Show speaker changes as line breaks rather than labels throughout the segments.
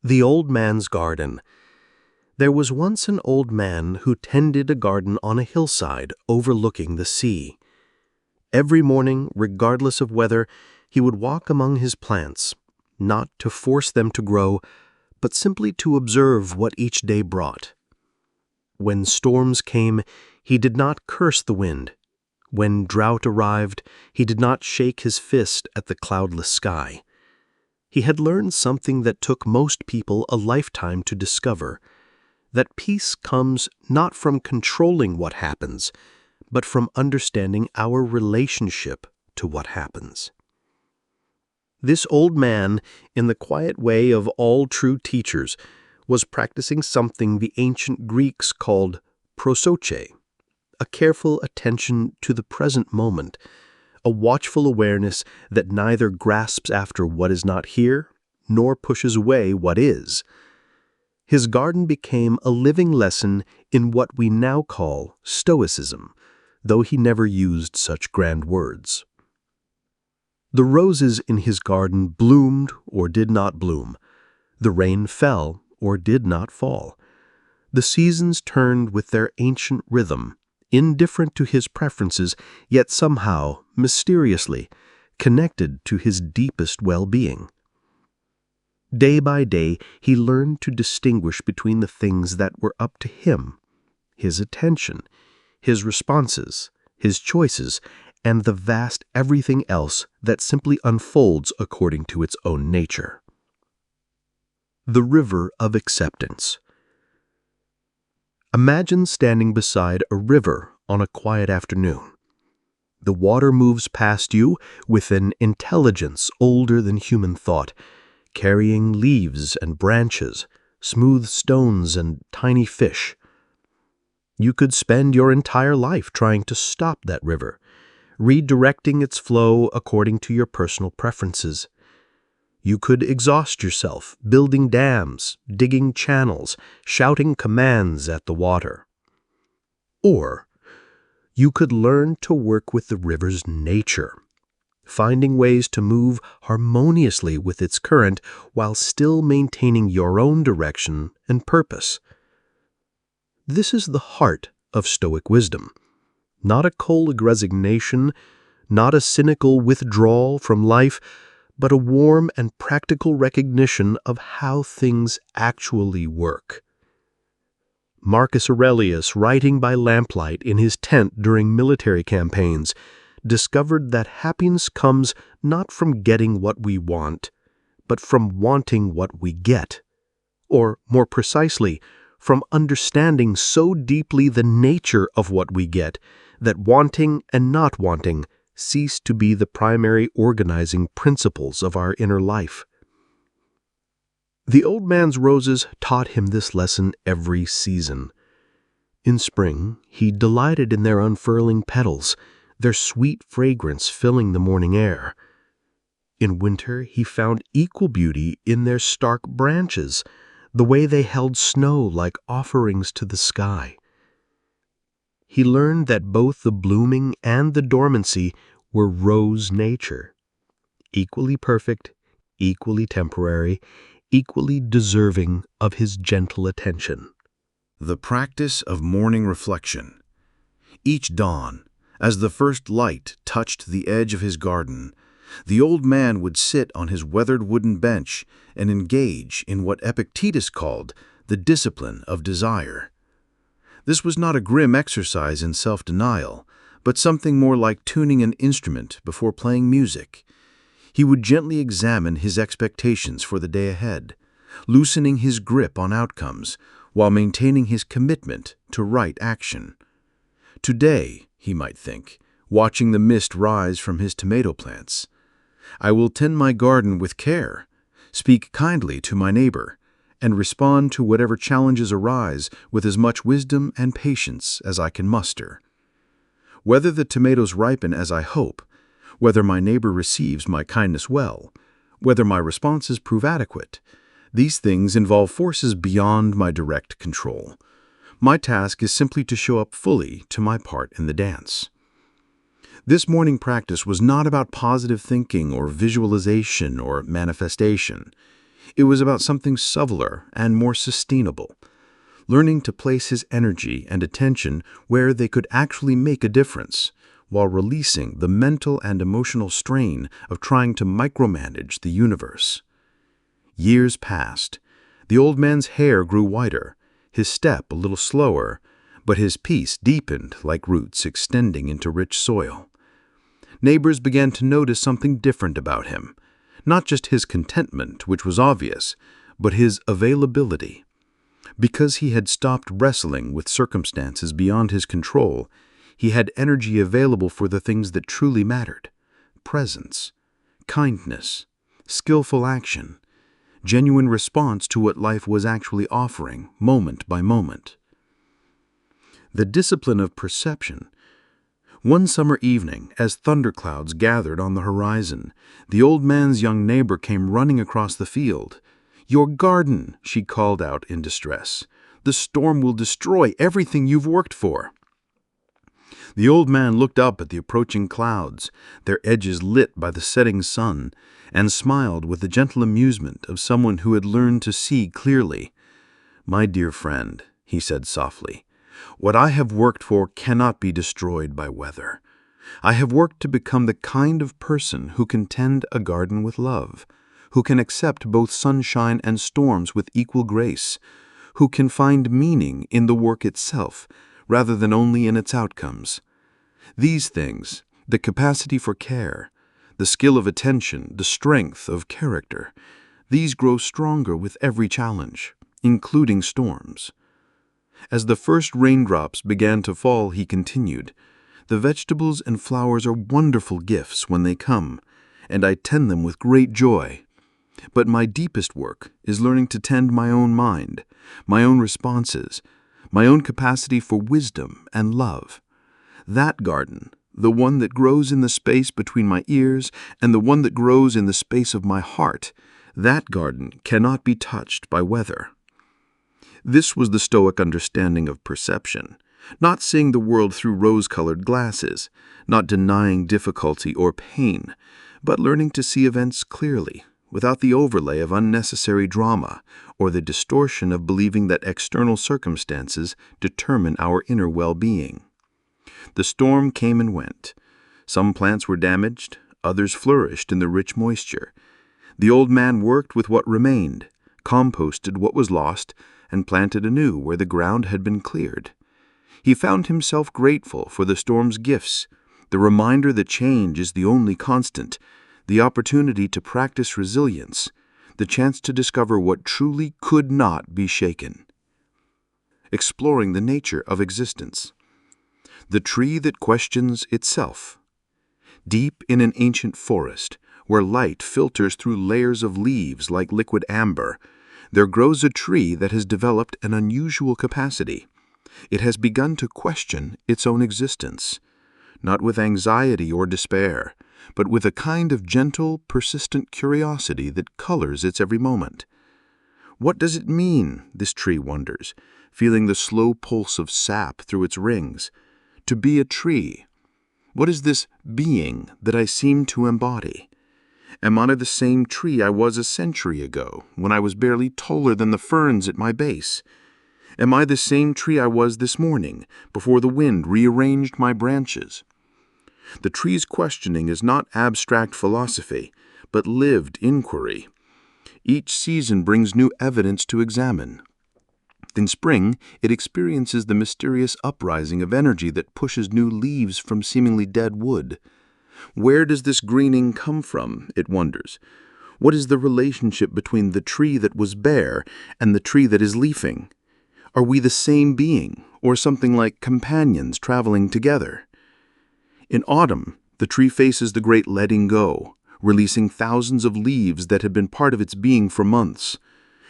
The Old Man's Garden. There was once an old man who tended a garden on a hillside overlooking the sea. Every morning, regardless of weather, he would walk among his plants, not to force them to grow, but simply to observe what each day brought. When storms came, he did not curse the wind. When drought arrived, he did not shake his fist at the cloudless sky. He had learned something that took most people a lifetime to discover, that peace comes not from controlling what happens, but from understanding our relationship to what happens. This old man, in the quiet way of all true teachers, was practicing something the ancient Greeks called prosoche, a careful attention to the present moment, a watchful awareness that neither grasps after what is not here, nor pushes away what is. His garden became a living lesson in what we now call stoicism, though he never used such grand words. The roses in his garden bloomed or did not bloom. The rain fell or did not fall. The seasons turned with their ancient rhythm, indifferent to his preferences, yet somehow, mysteriously, connected to his deepest well-being. Day by day, he learned to distinguish between the things that were up to him, his attention, his responses, his choices, and the vast everything else that simply unfolds according to its own nature. The River of Acceptance. Imagine standing beside a river on a quiet afternoon. The water moves past you with an intelligence older than human thought, carrying leaves and branches, smooth stones and tiny fish. You could spend your entire life trying to stop that river, redirecting its flow according to your personal preferences. You could exhaust yourself building dams, digging channels, shouting commands at the water. Or you could learn to work with the river's nature, finding ways to move harmoniously with its current while still maintaining your own direction and purpose. This is the heart of Stoic wisdom, not a cold resignation, not a cynical withdrawal from life, but a warm and practical recognition of how things actually work. Marcus Aurelius, writing by lamplight in his tent during military campaigns, discovered that happiness comes not from getting what we want, but from wanting what we get, or, more precisely, from understanding so deeply the nature of what we get that wanting and not wanting cease to be the primary organizing principles of our inner life. The old man's roses taught him this lesson every season. In spring, he delighted in their unfurling petals, their sweet fragrance filling the morning air. In winter, he found equal beauty in their stark branches, the way they held snow like offerings to the sky. He learned that both the blooming and the dormancy were rose nature, equally perfect, equally temporary, equally deserving of his gentle attention.
The practice of morning reflection. Each dawn, as the first light touched the edge of his garden, the old man would sit on his weathered wooden bench and engage in what Epictetus called the discipline of desire. This was not a grim exercise in self-denial, but something more like tuning an instrument before playing music. He would gently examine his expectations for the day ahead, loosening his grip on outcomes while maintaining his commitment to right action. Today, he might think, watching the mist rise from his tomato plants, I will tend my garden with care, speak kindly to my neighbor, and respond to whatever challenges arise with as much wisdom and patience as I can muster. Whether the tomatoes ripen as I hope, whether my neighbor receives my kindness well, whether my responses prove adequate, these things involve forces beyond my direct control. My task is simply to show up fully to my part in the dance. This morning practice was not about positive thinking or visualization or manifestation. It was about something subtler and more sustainable, learning to place his energy and attention where they could actually make a difference, while releasing the mental and emotional strain of trying to micromanage the universe. Years passed. The old man's hair grew whiter, his step a little slower, but his peace deepened like roots extending into rich soil. Neighbors began to notice something different about him, not just his contentment, which was obvious, but his availability. Because he had stopped wrestling with circumstances beyond his control, he had energy available for the things that truly mattered: presence, kindness, skillful action, genuine response to what life was actually offering, moment by moment. The discipline of perception. One summer evening, as thunderclouds gathered on the horizon, the old man's young neighbor came running across the field. "Your garden," she called out in distress. "The storm will destroy everything you've worked for." The old man looked up at the approaching clouds, their edges lit by the setting sun, and smiled with the gentle amusement of someone who had learned to see clearly. "My dear friend," he said softly, "what I have worked for cannot be destroyed by weather. I have worked to become the kind of person who can tend a garden with love, who can accept both sunshine and storms with equal grace, who can find meaning in the work itself rather than only in its outcomes. These things, the capacity for care, the skill of attention, the strength of character, these grow stronger with every challenge, including storms." As the first raindrops began to fall, he continued, "The vegetables and flowers are wonderful gifts when they come, and I tend them with great joy. But my deepest work is learning to tend my own mind, my own responses, my own capacity for wisdom and love. That garden, the one that grows in the space between my ears and the one that grows in the space of my heart, that garden cannot be touched by weather." This was the Stoic understanding of perception, not seeing the world through rose-colored glasses, not denying difficulty or pain, but learning to see events clearly, without the overlay of unnecessary drama or the distortion of believing that external circumstances determine our inner well-being. The storm came and went. Some plants were damaged, others flourished in the rich moisture. The old man worked with what remained, composted what was lost, and planted anew where the ground had been cleared. He found himself grateful for the storm's gifts, the reminder that change is the only constant, the opportunity to practice resilience, the chance to discover what truly could not be shaken. Exploring the nature of existence. The tree that questions itself. Deep in an ancient forest, where light filters through layers of leaves like liquid amber, there grows a tree that has developed an unusual capacity. It has begun to question its own existence, not with anxiety or despair, but with a kind of gentle, persistent curiosity that colors its every moment. What does it mean, this tree wonders, feeling the slow pulse of sap through its rings, to be a tree? What is this being that I seem to embody? Am I the same tree I was a century ago, when I was barely taller than the ferns at my base? Am I the same tree I was this morning, before the wind rearranged my branches? The tree's questioning is not abstract philosophy, but lived inquiry. Each season brings new evidence to examine. In spring, it experiences the mysterious uprising of energy that pushes new leaves from seemingly dead wood. Where does this greening come from, it wonders? What is the relationship between the tree that was bare and the tree that is leafing? Are we the same being, or something like companions traveling together? In autumn, the tree faces the great letting go, releasing thousands of leaves that had been part of its being for months.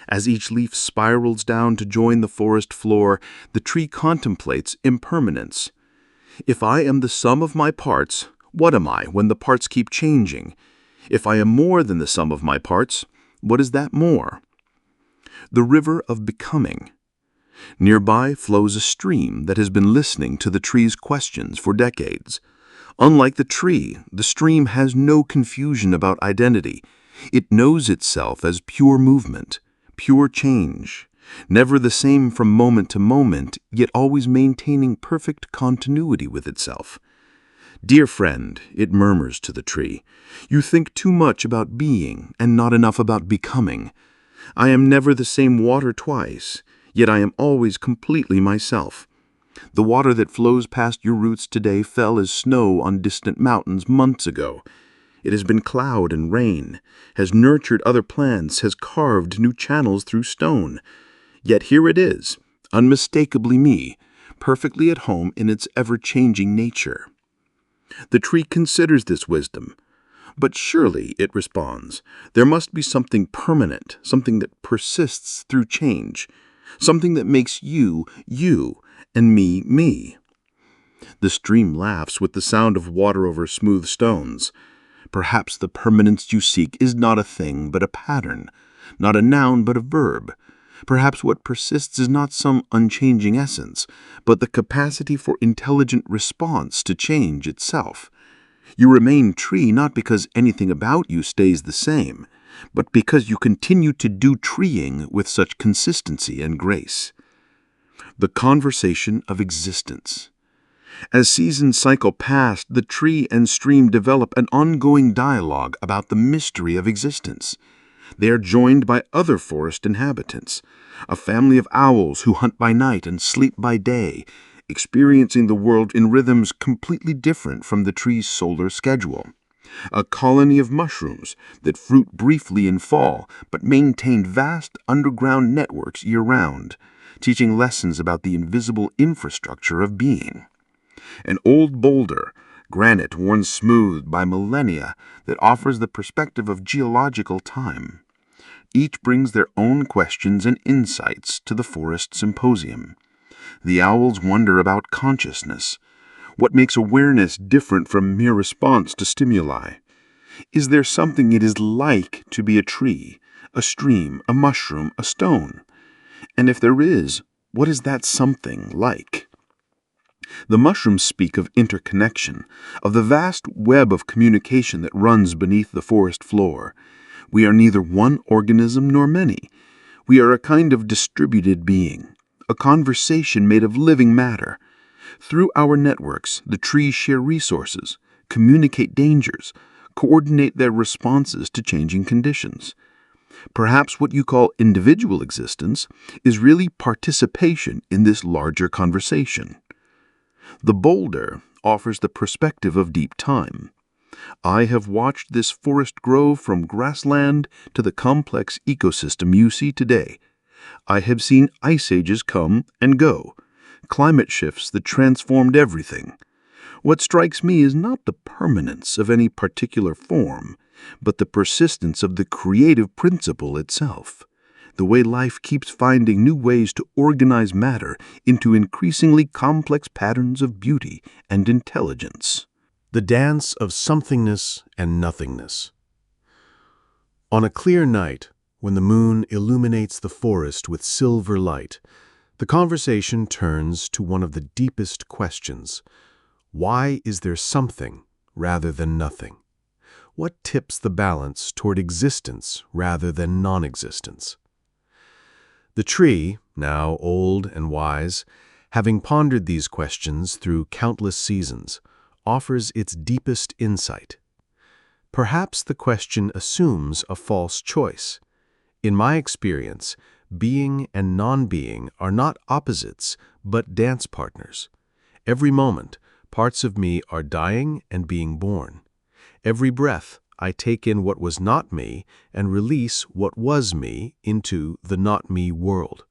As each leaf spirals down to join the forest floor, the tree contemplates impermanence. If I am the sum of my parts, what am I when the parts keep changing? If I am more than the sum of my parts, what is that more? The river of becoming. Nearby flows a stream that has been listening to the tree's questions for decades. Unlike the tree, the stream has no confusion about identity. It knows itself as pure movement, pure change, never the same from moment to moment, yet always maintaining perfect continuity with itself. "Dear friend," it murmurs to the tree, "you think too much about being and not enough about becoming. I am never the same water twice, yet I am always completely myself. The water that flows past your roots today fell as snow on distant mountains months ago. It has been cloud and rain, has nurtured other plants, has carved new channels through stone. Yet here it is, unmistakably me, perfectly at home in its ever-changing nature." The tree considers this wisdom. "But surely," it responds, "there must be something permanent, something that persists through change, something that makes you, you, and me, me." The stream laughs with the sound of water over smooth stones. "Perhaps the permanence you seek is not a thing but a pattern, not a noun but a verb. Perhaps what persists is not some unchanging essence, but the capacity for intelligent response to change itself. You remain tree not because anything about you stays the same, but because you continue to do treeing with such consistency and grace." The conversation of existence. As seasons cycle past, the tree and stream develop an ongoing dialogue about the mystery of existence. They are joined by other forest inhabitants, a family of owls who hunt by night and sleep by day, experiencing the world in rhythms completely different from the tree's solar schedule. A colony of mushrooms that fruit briefly in fall but maintain vast underground networks year-round, teaching lessons about the invisible infrastructure of being. An old boulder, granite worn smooth by millennia, that offers the perspective of geological time. Each brings their own questions and insights to the forest symposium. The owls wonder about consciousness. What makes awareness different from mere response to stimuli? Is there something it is like to be a tree, a stream, a mushroom, a stone? And if there is, what is that something like? The mushrooms speak of interconnection, of the vast web of communication that runs beneath the forest floor. We are neither one organism nor many. We are a kind of distributed being, a conversation made of living matter. Through our networks, the trees share resources, communicate dangers, coordinate their responses to changing conditions. Perhaps what you call individual existence is really participation in this larger conversation. The boulder offers the perspective of deep time. I have watched this forest grow from grassland to the complex ecosystem you see today. I have seen ice ages come and go, climate shifts that transformed everything. What strikes me is not the permanence of any particular form, but the persistence of the creative principle itself. The way life keeps finding new ways to organize matter into increasingly complex patterns of beauty and intelligence.
The dance of somethingness and nothingness. On a clear night, when the moon illuminates the forest with silver light, the conversation turns to one of the deepest questions. Why is there something rather than nothing? What tips the balance toward existence rather than non-existence? The tree, now old and wise, having pondered these questions through countless seasons, offers its deepest insight. Perhaps the question assumes a false choice. In my experience, being and non-being are not opposites, but dance partners. Every moment, parts of me are dying and being born. Every breath, I take in what was not me and release what was me into the not-me world.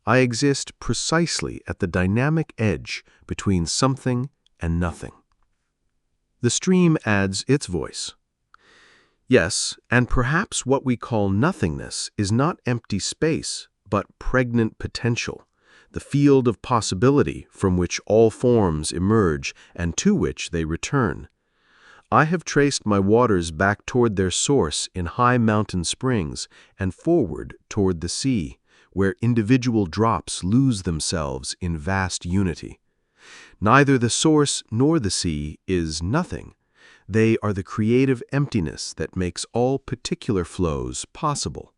I exist precisely at the dynamic edge between something and nothing. The stream adds its voice. Yes, and perhaps what we call nothingness is not empty space, but pregnant potential, the field of possibility from which all forms emerge and to which they return. I have traced my waters back toward their source in high mountain springs and forward toward the sea, where individual drops lose themselves in vast unity. Neither the source nor the sea is nothing. They are the creative emptiness that makes all particular flows possible.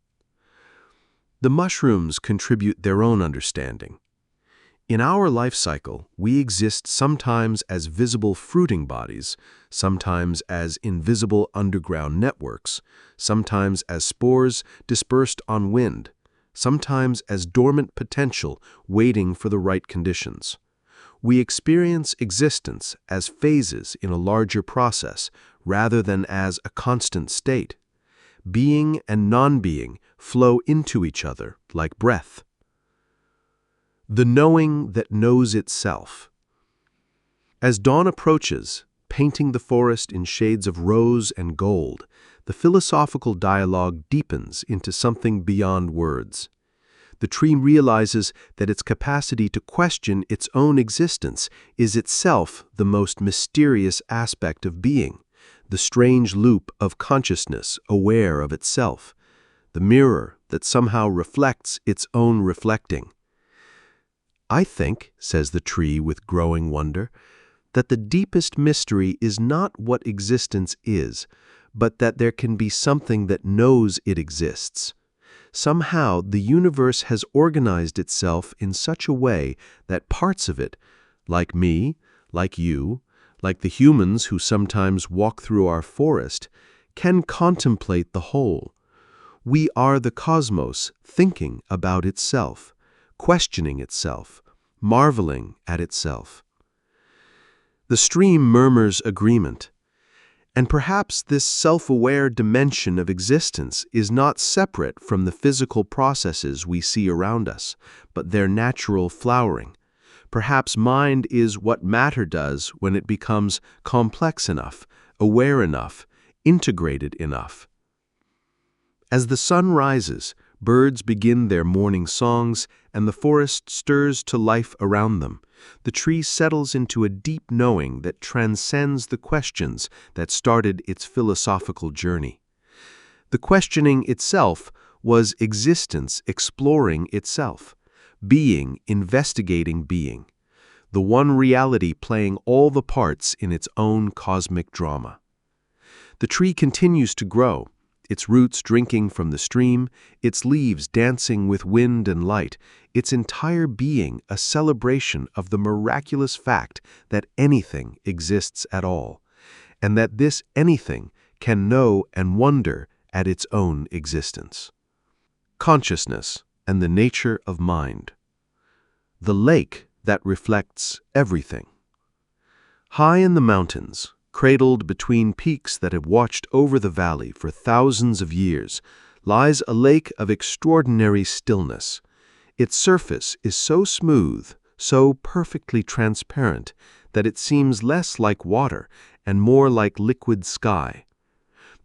The mushrooms contribute their own understanding. In our life cycle, we exist sometimes as visible fruiting bodies, sometimes as invisible underground networks, sometimes as spores dispersed on wind, sometimes as dormant potential waiting for the right conditions. We experience existence as phases in a larger process rather than as a constant state. Being and non-being flow into each other like breath. The knowing that knows itself. As dawn approaches, painting the forest in shades of rose and gold, the philosophical dialogue deepens into something beyond words. The tree realizes that its capacity to question its own existence is itself the most mysterious aspect of being, the strange loop of consciousness aware of itself, the mirror that somehow reflects its own reflecting. I think, says the tree with growing wonder, that the deepest mystery is not what existence is, but that there can be something that knows it exists. Somehow, the universe has organized itself in such a way that parts of it, like me, like you, like the humans who sometimes walk through our forest, can contemplate the whole. We are the cosmos thinking about itself, questioning itself, marveling at itself. The stream murmurs agreement. And perhaps this self-aware dimension of existence is not separate from the physical processes we see around us, but their natural flowering. Perhaps mind is what matter does when it becomes complex enough, aware enough, integrated enough. As the sun rises, birds begin their morning songs, and the forest stirs to life around them. The tree settles into a deep knowing that transcends the questions that started its philosophical journey. The questioning itself was existence exploring itself, being investigating being, the one reality playing all the parts in its own cosmic drama. The tree continues to grow, its roots drinking from the stream, its leaves dancing with wind and light, its entire being a celebration of the miraculous fact that anything exists at all, and that this anything can know and wonder at its own existence. Consciousness and the nature of mind. The lake that reflects everything. High in the mountains, cradled between peaks that have watched over the valley for thousands of years, lies a lake of extraordinary stillness. Its surface is so smooth, so perfectly transparent, that it seems less like water and more like liquid sky.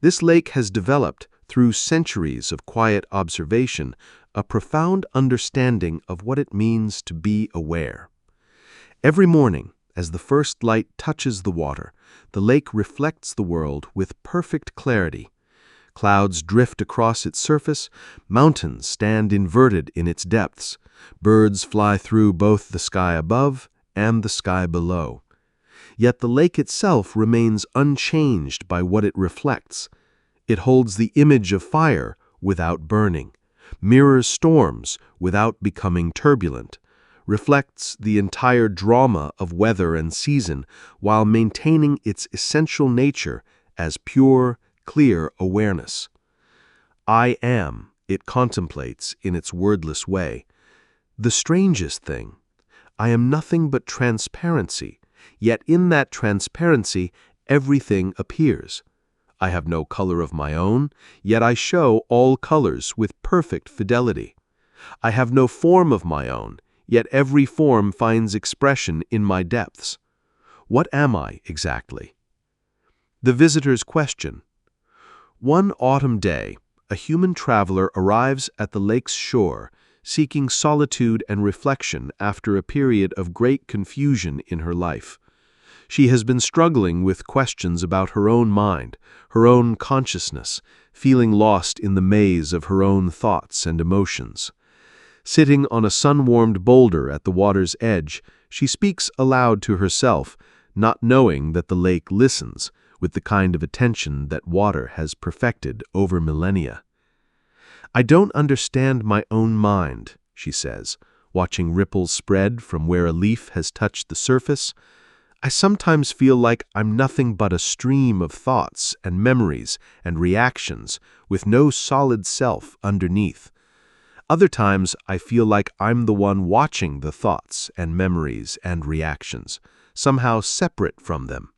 This lake has developed, through centuries of quiet observation, a profound understanding of what it means to be aware. Every morning, as the first light touches the water, the lake reflects the world with perfect clarity. Clouds drift across its surface, mountains stand inverted in its depths, birds fly through both the sky above and the sky below. Yet the lake itself remains unchanged by what it reflects. It holds the image of fire without burning, mirrors storms without becoming turbulent, reflects the entire drama of weather and season while maintaining its essential nature as pure, clear awareness. I am, it contemplates in its wordless way. The strangest thing, I am nothing but transparency, yet in that transparency everything appears. I have no color of my own, yet I show all colors with perfect fidelity. I have no form of my own, yet every form finds expression in my depths. What am I exactly? The visitor's question. One autumn day, a human traveler arrives at the lake's shore, seeking solitude and reflection after a period of great confusion in her life. She has been struggling with questions about her own mind, her own consciousness, feeling lost in the maze of her own thoughts and emotions. Sitting on a sun-warmed boulder at the water's edge, she speaks aloud to herself, not knowing that the lake listens, with the kind of attention that water has perfected over millennia. "I don't understand my own mind," she says, watching ripples spread from where a leaf has touched the surface. "I sometimes feel like I'm nothing but a stream of thoughts and memories and reactions with no solid self underneath. Other times I feel like I'm the one watching the thoughts and memories and reactions, somehow separate from them.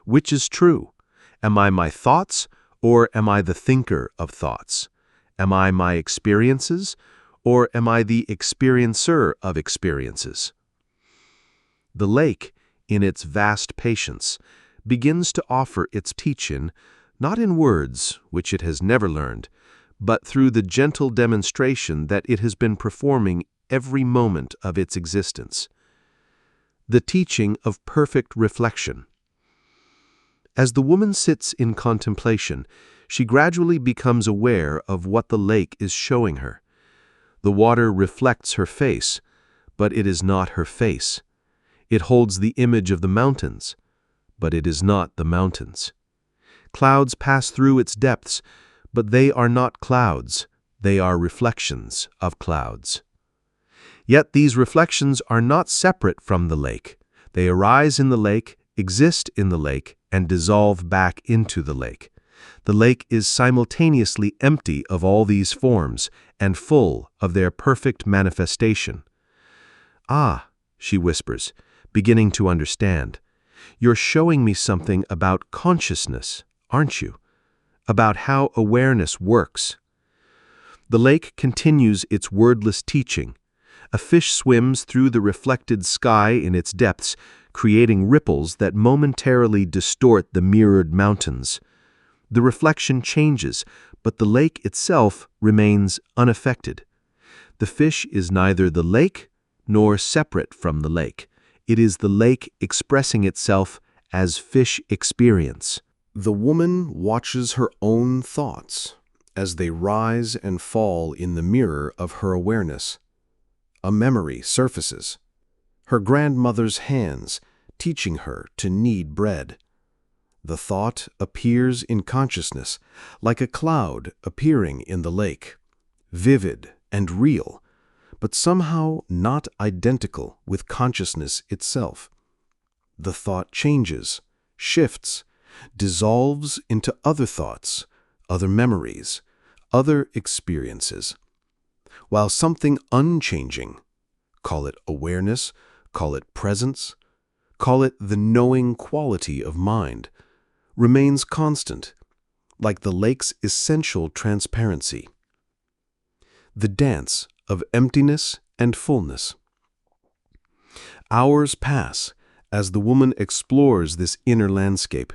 Which is true? Am I my thoughts, or am I the thinker of thoughts? Am I my experiences, or am I the experiencer of experiences?" The lake, in its vast patience, begins to offer its teaching, not in words, which it has never learned, but through the gentle demonstration that it has been performing every moment of its existence. The teaching of perfect reflection. As the woman sits in contemplation, she gradually becomes aware of what the lake is showing her. The water reflects her face, but it is not her face. It holds the image of the mountains, but it is not the mountains. Clouds pass through its depths, but they are not clouds. They are reflections of clouds. Yet these reflections are not separate from the lake. They arise in the lake, exist in the lake, and dissolve back into the lake. The lake is simultaneously empty of all these forms and full of their perfect manifestation. "Ah," she whispers, beginning to understand, "you're showing me something about consciousness, aren't you? About how awareness works." The lake continues its wordless teaching. A fish swims through the reflected sky in its depths, creating ripples that momentarily distort the mirrored mountains. The reflection changes, but the lake itself remains unaffected. The fish is neither the lake nor separate from the lake. It is the lake expressing itself as fish experience. The woman watches her own thoughts as they rise and fall in the mirror of her awareness. A memory surfaces. Her grandmother's hands teaching her to knead bread. The thought appears in consciousness, like a cloud appearing in the lake, vivid and real, but somehow not identical with consciousness itself. The thought changes, shifts, dissolves into other thoughts, other memories, other experiences, while something unchanging, call it awareness, call it presence, call it the knowing quality of mind, remains constant, like the lake's essential transparency. The dance of emptiness and fullness. Hours pass as the woman explores this inner landscape,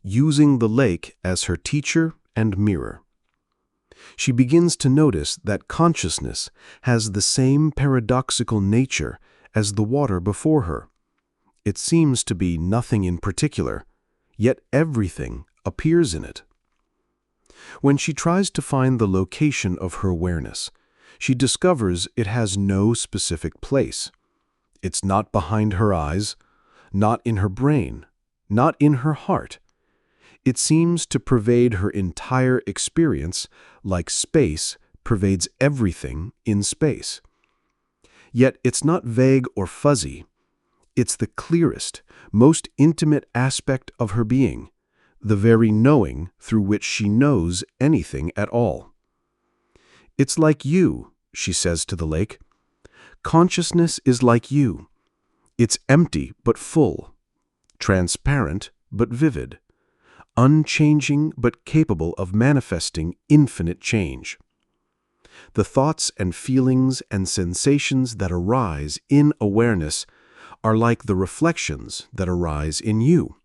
using the lake as her teacher and mirror. She begins to notice that consciousness has the same paradoxical nature as the water before her. It seems to be nothing in particular, yet everything appears in it. When she tries to find the location of her awareness, she discovers it has no specific place. It's not behind her eyes, not in her brain, not in her heart. It seems to pervade her entire experience like space pervades everything in space. Yet it's not vague or fuzzy. It's the clearest, most intimate aspect of her being, the very knowing through which she knows anything at all. "It's like you," she says to the lake. "Consciousness is like you. It's empty but full, transparent but vivid, unchanging but capable of manifesting infinite change. The thoughts and feelings and sensations that arise in awareness are like the reflections that arise in you.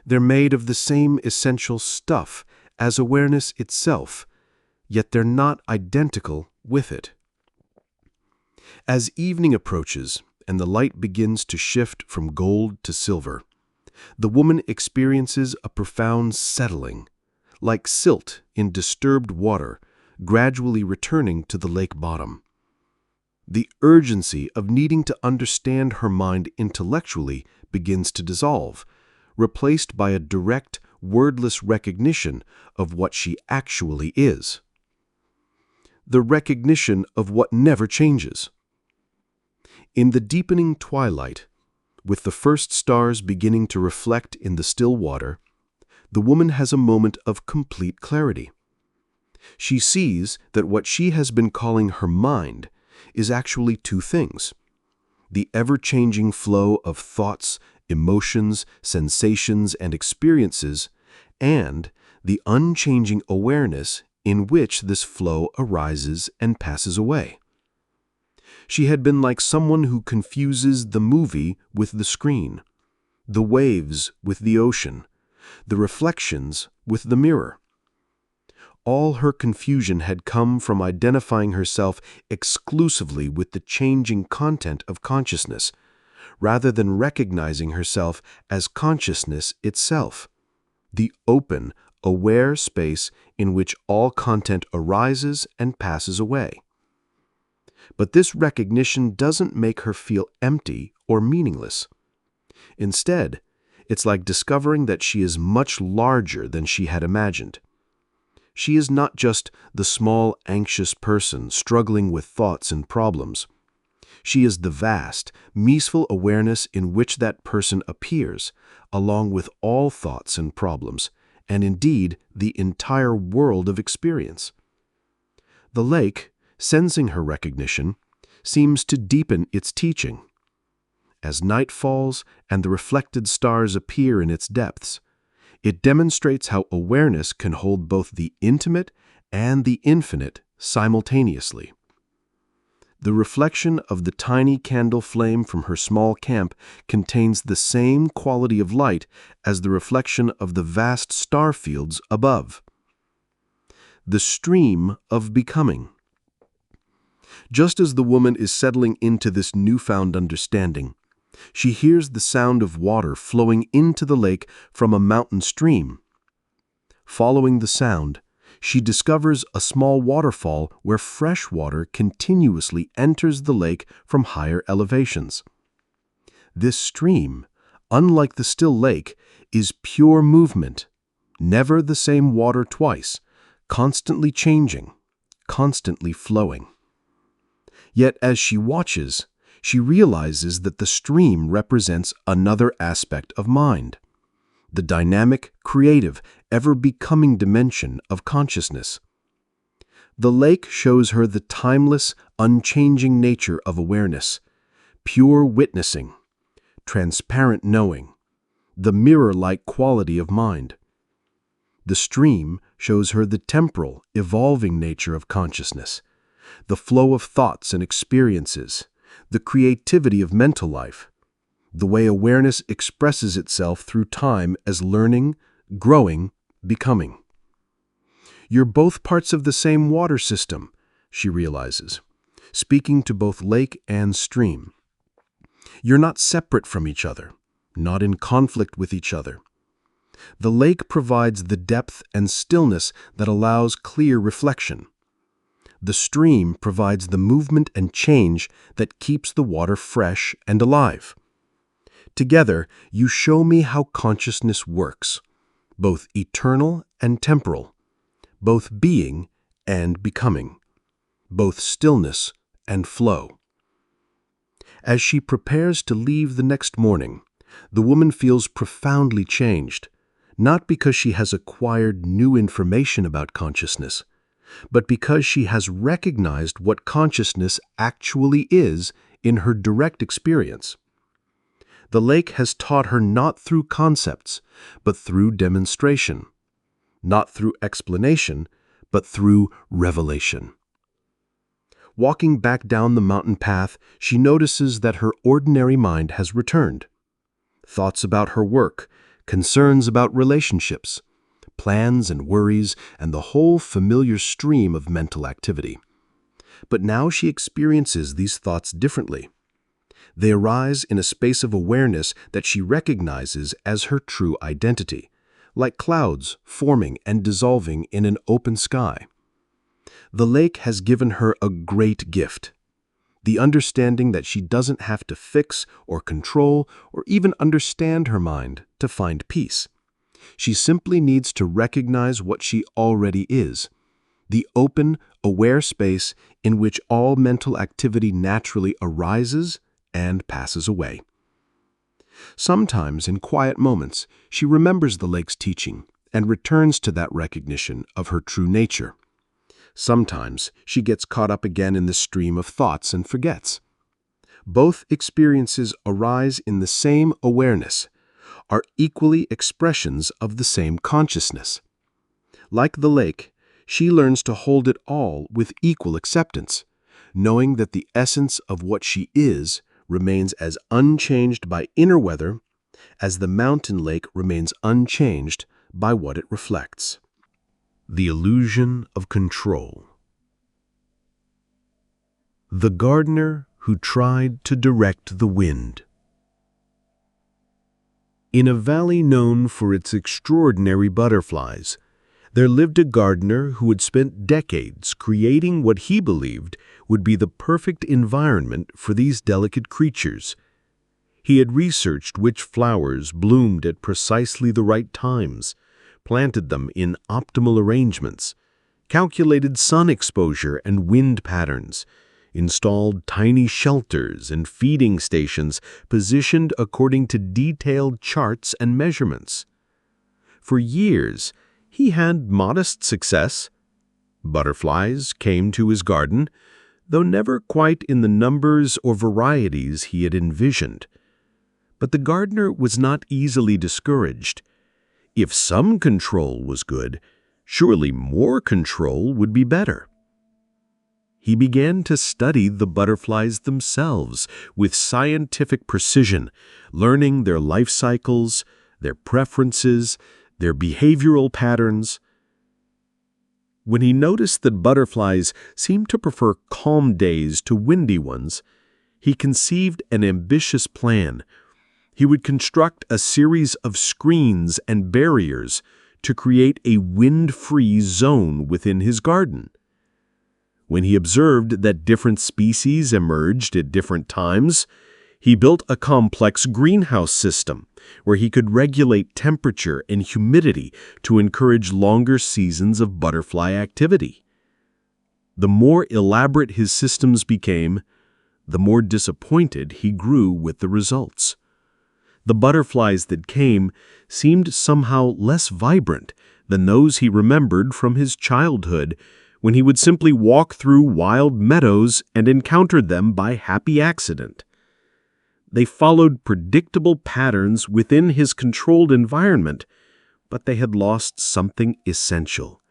They're made of the same essential stuff as awareness itself, yet they're not identical with it." As evening approaches and the light begins to shift from gold to silver, the woman experiences a profound settling, like silt in disturbed water, gradually returning to the lake bottom. The urgency of needing to understand her mind intellectually begins to dissolve, replaced by a direct, wordless recognition of what she actually is. The recognition of what never changes. In the deepening twilight, with the first stars beginning to reflect in the still water, the woman has a moment of complete clarity. She sees that what she has been calling her mind is actually two things: the ever-changing flow of thoughts, emotions, sensations, and experiences, and the unchanging awareness in which this flow arises and passes away. She had been like someone who confuses the movie with the screen, the waves with the ocean, the reflections with the mirror. All her confusion had come from identifying herself exclusively with the changing content of consciousness, rather than recognizing herself as consciousness itself, the open, aware space in which all content arises and passes away. But this recognition doesn't make her feel empty or meaningless. Instead, it's like discovering that she is much larger than she had imagined. She is not just the small, anxious person struggling with thoughts and problems. She is the vast, peaceful awareness in which that person appears, along with all thoughts and problems, and indeed the entire world of experience. The lake, sensing her recognition, seems to deepen its teaching. As night falls and the reflected stars appear in its depths, it demonstrates how awareness can hold both the intimate and the infinite simultaneously. The reflection of the tiny candle flame from her small camp contains the same quality of light as the reflection of the vast star fields above. The stream of becoming. Just as the woman is settling into this newfound understanding, she hears the sound of water flowing into the lake from a mountain stream. Following the sound, she discovers a small waterfall where fresh water continuously enters the lake from higher elevations. This stream, unlike the still lake, is pure movement, never the same water twice, constantly changing, constantly flowing. Yet as she watches, she realizes that the stream represents another aspect of mind, the dynamic, creative, ever-becoming dimension of consciousness. The lake shows her the timeless, unchanging nature of awareness, pure witnessing, transparent knowing, the mirror-like quality of mind. The stream shows her the temporal, evolving nature of consciousness, the flow of thoughts and experiences, the creativity of mental life, the way awareness expresses itself through time as learning, growing, becoming. You're both parts of the same water system, she realizes, speaking to both lake and stream. You're not separate from each other, not in conflict with each other. The lake provides the depth and stillness that allows clear reflection. The stream provides the movement and change that keeps the water fresh and alive. Together, you show me how consciousness works, both eternal and temporal, both being and becoming, both stillness and flow. As she prepares to leave the next morning, the woman feels profoundly changed, not because she has acquired new information about consciousness, but because she has recognized what consciousness actually is in her direct experience. The lake has taught her not through concepts, but through demonstration, not through explanation, but through revelation. Walking back down the mountain path, she notices that her ordinary mind has returned. Thoughts about her work, concerns about relationships, plans and worries, and the whole familiar stream of mental activity. But now she experiences these thoughts differently. They arise in a space of awareness that she recognizes as her true identity, like clouds forming and dissolving in an open sky. The lake has given her a great gift, the understanding that she doesn't have to fix or control or even understand her mind to find peace. She simply needs to recognize what she already is, the open, aware space in which all mental activity naturally arises and passes away. Sometimes, in quiet moments, she remembers the lake's teaching and returns to that recognition of her true nature. Sometimes she gets caught up again in the stream of thoughts and forgets. Both experiences arise in the same awareness, are equally expressions of the same consciousness. Like the lake, she learns to hold it all with equal acceptance, knowing that the essence of what she is remains as unchanged by inner weather as the mountain lake remains unchanged by what it reflects. The illusion of control. The gardener who tried to direct the wind. In a valley known for its extraordinary butterflies, there lived a gardener who had spent decades creating what he believed would be the perfect environment for these delicate creatures. He had researched which flowers bloomed at precisely the right times, planted them in optimal arrangements, calculated sun exposure and wind patterns, installed tiny shelters and feeding stations positioned according to detailed charts and measurements. For years, he had modest success. Butterflies came to his garden, though never quite in the numbers or varieties he had envisioned. But the gardener was not easily discouraged. If some control was good, surely more control would be better. He began to study the butterflies themselves with scientific precision, learning their life cycles, their preferences, their behavioral patterns. When he noticed that butterflies seemed to prefer calm days to windy ones, he conceived an ambitious plan. He would construct a series of screens and barriers to create a wind-free zone within his garden. When he observed that different species emerged at different times, he built a complex greenhouse system where he could regulate temperature and humidity to encourage longer seasons of butterfly activity. The more elaborate his systems became, the more disappointed he grew with the results. The butterflies that came seemed somehow less vibrant than those he remembered from his childhood, when he would simply walk through wild meadows and encounter them by happy accident. They followed predictable patterns within his controlled environment, but they had lost something essential,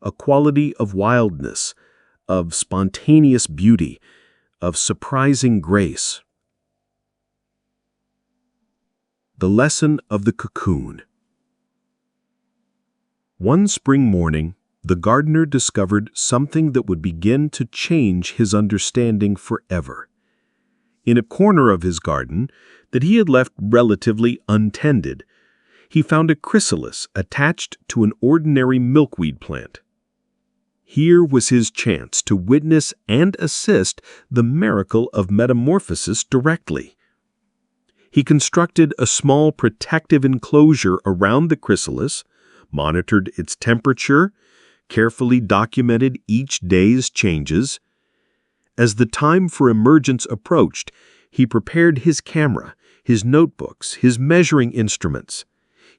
a quality of wildness, of spontaneous beauty, of surprising grace. The lesson of the cocoon. One spring morning, the gardener discovered something that would begin to change his understanding forever. In a corner of his garden that he had left relatively untended, he found a chrysalis attached to an ordinary milkweed plant. Here was his chance to witness and assist the miracle of metamorphosis directly. He constructed a small protective enclosure around the chrysalis, monitored its temperature, carefully documented each day's changes. As the time for emergence approached, he prepared his camera, his notebooks, his measuring instruments.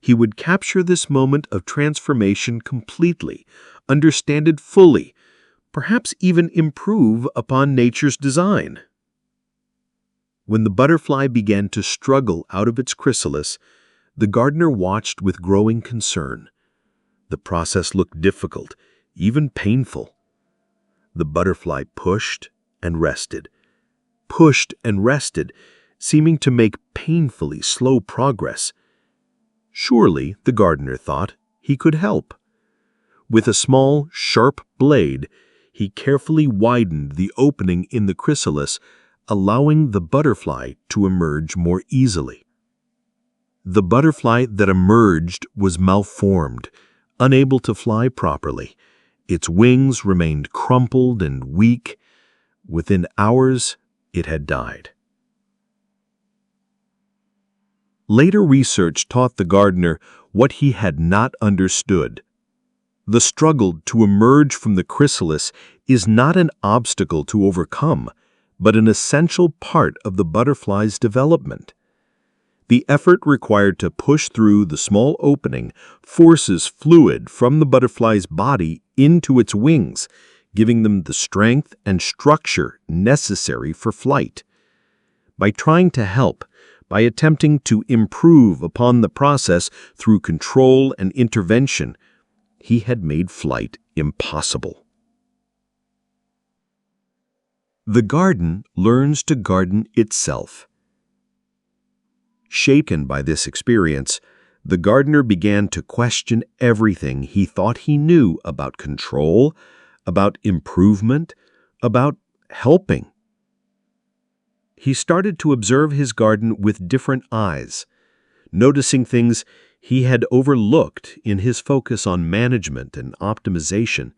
He would capture this moment of transformation completely, understand it fully, perhaps even improve upon nature's design. When the butterfly began to struggle out of its chrysalis, the gardener watched with growing concern. The process looked difficult, even painful. The butterfly pushed and rested, seeming to make painfully slow progress. Surely, the gardener thought, he could help. With a small, sharp blade, he carefully widened the opening in the chrysalis, allowing the butterfly to emerge more easily. The butterfly that emerged was malformed, unable to fly properly. Its wings remained crumpled and weak. Within hours, it had died. Later research taught the gardener what he had not understood. The struggle to emerge from the chrysalis is not an obstacle to overcome, but an essential part of the butterfly's development. The effort required to push through the small opening forces fluid from the butterfly's body into its wings, giving them the strength and structure necessary for flight. By trying to help, by attempting to improve upon the process through control and intervention, he had made flight impossible. The garden learns to garden itself. Shaken by this experience, the gardener began to question everything he thought he knew about control, about improvement, about helping. He started to observe his garden with different eyes, noticing things he had overlooked in his focus on management and optimization.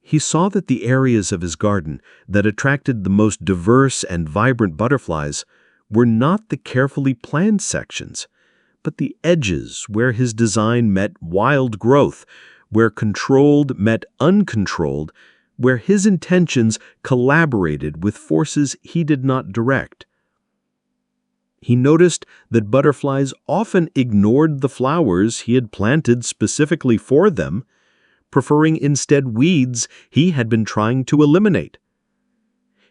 He saw that the areas of his garden that attracted the most diverse and vibrant butterflies were not the carefully planned sections, but the edges where his design met wild growth, where controlled met uncontrolled, where his intentions collaborated with forces he did not direct. He noticed that butterflies often ignored the flowers he had planted specifically for them, preferring instead weeds he had been trying to eliminate.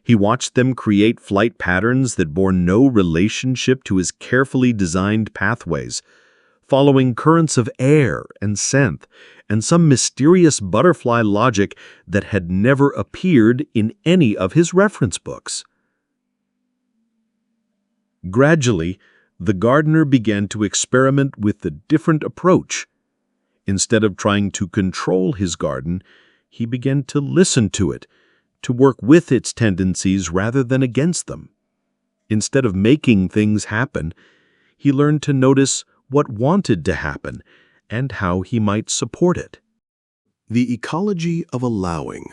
He watched them create flight patterns that bore no relationship to his carefully designed pathways, following currents of air and scent, and some mysterious butterfly logic that had never appeared in any of his reference books. Gradually, the gardener began to experiment with a different approach. Instead of trying to control his garden, he began to listen to it, to work with its tendencies rather than against them. Instead of making things happen, he learned to notice what wanted to happen and how he might support it.
The Ecology of Allowing.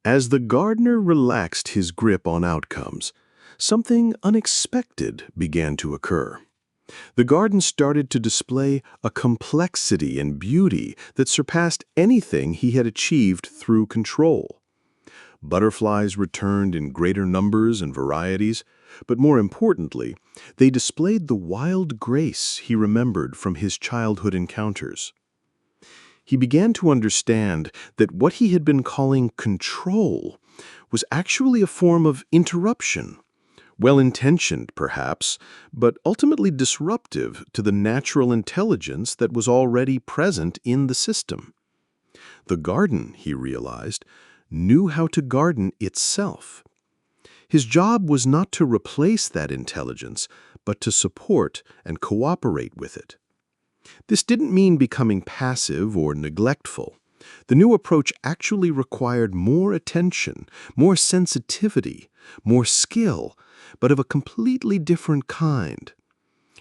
As the gardener relaxed his grip on outcomes, something unexpected began to occur. The garden started to display a complexity and beauty that surpassed anything he had achieved through control. Butterflies returned in greater numbers and varieties, but more importantly, they displayed the wild grace he remembered from his childhood encounters. He began to understand that what he had been calling control was actually a form of interruption, well-intentioned perhaps, but ultimately disruptive to the natural intelligence that was already present in the system. The garden, he realized, knew how to garden itself. His job was not to replace that intelligence, but to support and cooperate with it. This didn't mean becoming passive or neglectful. The new approach actually required more attention, more sensitivity, more skill, but of a completely different kind.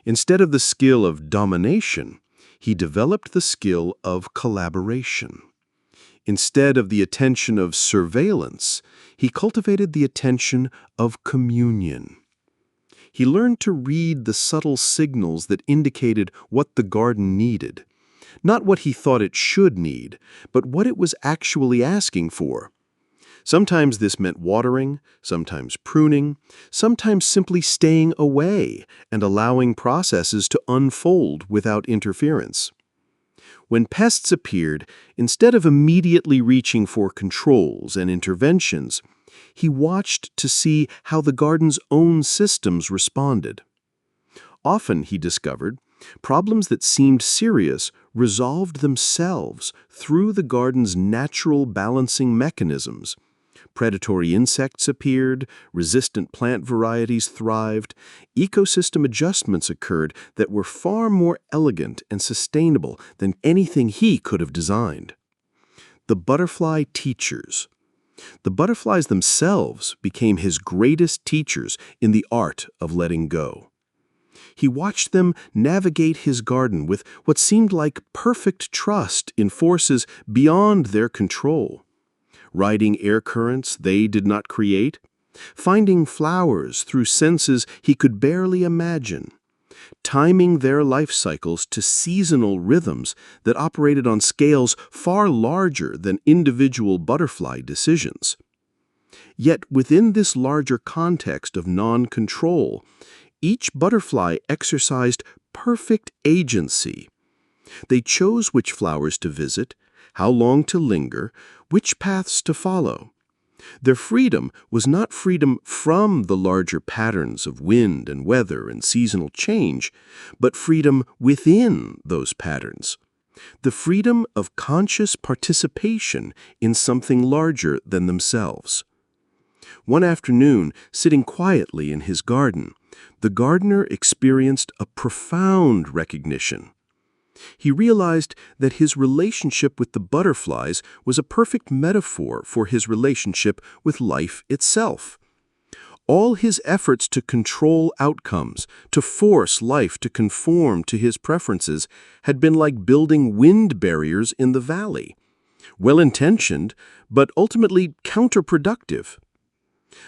Instead of the skill of domination, he developed the skill of collaboration. Instead of the attention of surveillance, he cultivated the attention of communion. He learned to read the subtle signals that indicated what the garden needed, not what he thought it should need, but what it was actually asking for. Sometimes this meant watering, sometimes pruning, sometimes simply staying away and allowing processes to unfold without interference. When pests appeared, instead of immediately reaching for controls and interventions, he watched to see how the garden's own systems responded. Often, he discovered, problems that seemed serious resolved themselves through the garden's natural balancing mechanisms. Predatory insects appeared, resistant plant varieties thrived, ecosystem adjustments occurred that were far more elegant and sustainable than anything he could have designed. The butterfly teachers. The butterflies themselves became his greatest teachers in the art of letting go. He watched them navigate his garden with what seemed like perfect trust in forces beyond their control. Riding air currents they did not create, finding flowers through senses he could barely imagine,
timing their life cycles to seasonal rhythms that operated on scales far larger than individual butterfly decisions. Yet within this larger context of non-control, each butterfly exercised perfect agency. They chose which flowers to visit, how long to linger, which paths to follow. Their freedom was not freedom from the larger patterns of wind and weather and seasonal change, but freedom within those patterns. The freedom of conscious participation in something larger than themselves. One afternoon, sitting quietly in his garden, the gardener experienced a profound recognition. He realized that his relationship with the butterflies was a perfect metaphor for his relationship with life itself. All his efforts to control outcomes, to force life to conform to his preferences, had been like building wind barriers in the valley. Well-intentioned, but ultimately counterproductive.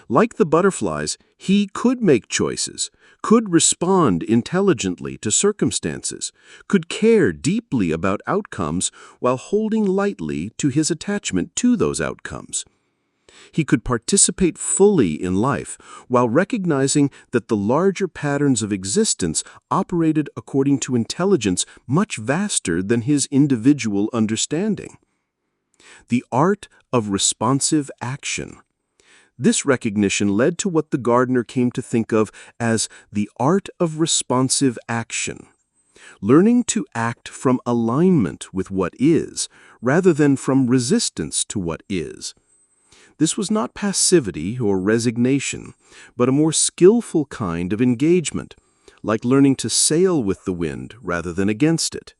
Like the butterflies, he could make choices, could respond intelligently to circumstances, could care deeply about outcomes while holding lightly to his attachment to those outcomes. He could participate fully in life while recognizing that the larger patterns of existence operated according to intelligence much vaster than his individual understanding. The art of responsive action. This recognition led to what the gardener came to think of as the art of responsive action. Learning to act from alignment with what is, rather than from resistance to what is. This was not passivity or resignation, but a more skillful kind of engagement, like learning to sail with the wind rather than against it.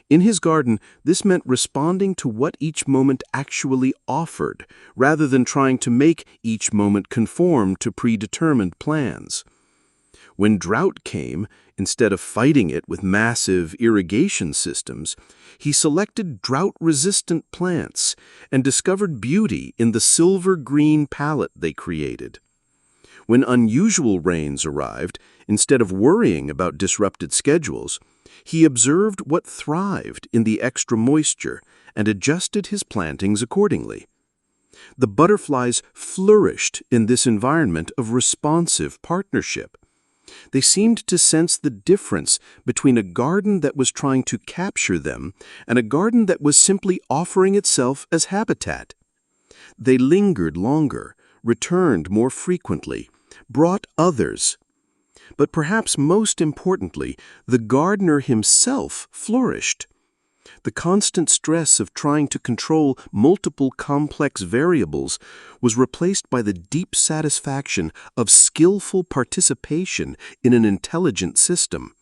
In his garden, this meant responding to what each moment actually offered, rather than trying to make each moment conform to predetermined plans. When drought came, instead of fighting it with massive irrigation systems, he selected drought-resistant plants and discovered beauty in the silver-green palette they created. When unusual rains arrived, instead of worrying about disrupted schedules, he observed what thrived in the extra moisture and adjusted his plantings accordingly. The butterflies flourished in this environment of responsive partnership. They seemed to sense the difference between a garden that was trying to capture them and a garden that was simply offering itself as habitat. They lingered longer, returned more frequently, brought others. But perhaps most importantly, the gardener himself flourished. The constant stress of trying to control multiple complex variables was replaced by the deep satisfaction of skillful participation in an intelligent system.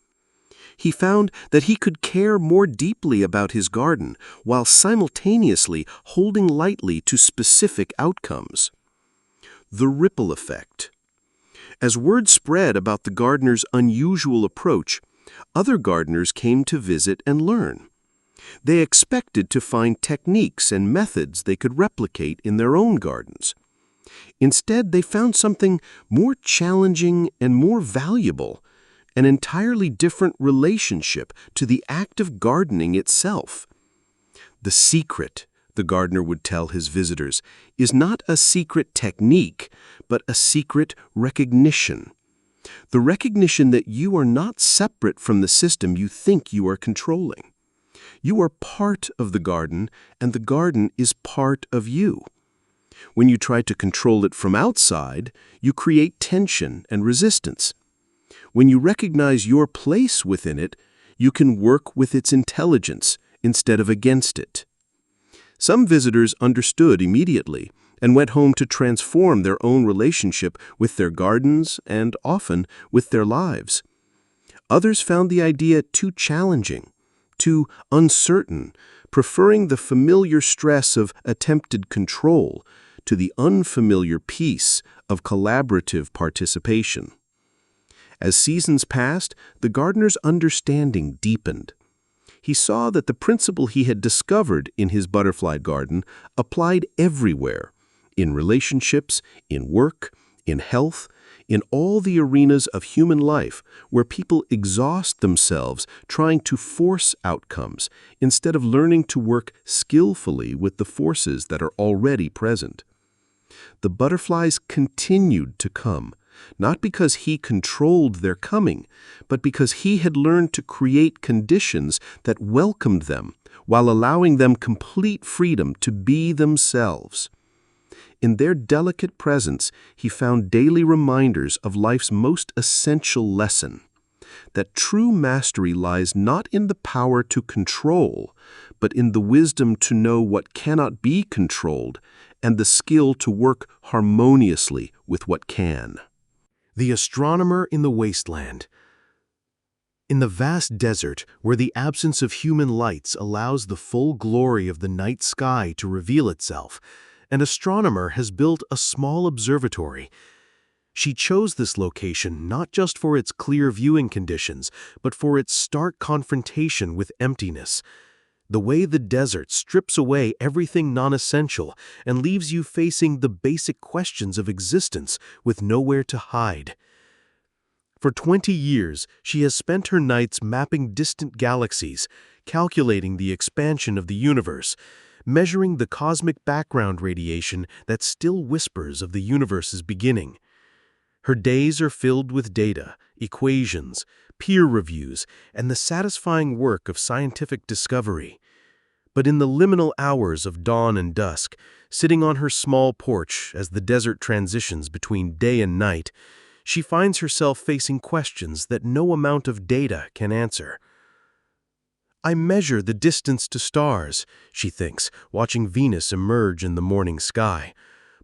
He found that he could care more deeply about his garden while simultaneously holding lightly to specific outcomes. The ripple effect. As word spread about the gardener's unusual approach, other gardeners came to visit and learn. They expected to find techniques and methods they could replicate in their own gardens. Instead, they found something more challenging and more valuable, an entirely different relationship to the act of gardening itself. The secret, the gardener would tell his visitors, is not a secret technique, but a secret recognition. The recognition that you are not separate from the system you think you are controlling. You are part of the garden, and the garden is part of you. When you try to control it from outside, you create tension and resistance. When you recognize your place within it, you can work with its intelligence instead of against it. Some visitors understood immediately and went home to transform their own relationship with their gardens and, often, with their lives. Others found the idea too challenging, too uncertain, preferring the familiar stress of attempted control to the unfamiliar peace of collaborative participation. As seasons passed, the gardener's understanding deepened. He saw that the principle he had discovered in his butterfly garden applied everywhere, in relationships, in work, in health, in all the arenas of human life where people exhaust themselves trying to force outcomes instead of learning to work skillfully with the forces that are already present. The butterflies continued to come, not because he controlled their coming, but because he had learned to create conditions that welcomed them while allowing them complete freedom to be themselves. In their delicate presence, he found daily reminders of life's most essential lesson, that true mastery lies not in the power to control, but in the wisdom to know what cannot be controlled and the skill to work harmoniously with what can. The Astronomer in the Wasteland. In the vast desert, where the absence of human lights allows the full glory of the night sky to reveal itself, an astronomer has built a small observatory. She chose this location not just for its clear viewing conditions, but for its stark confrontation with emptiness. The way the desert strips away everything non-essential and leaves you facing the basic questions of existence with nowhere to hide. For 20 years, she has spent her nights mapping distant galaxies, calculating the expansion of the universe, measuring the cosmic background radiation that still whispers of the universe's beginning. Her days are filled with data, equations, peer reviews, and the satisfying work of scientific discovery. But in the liminal hours of dawn and dusk, sitting on her small porch as the desert transitions between day and night, she finds herself facing questions that no amount of data can answer. I measure the distance to stars, she thinks, watching Venus emerge in the morning sky.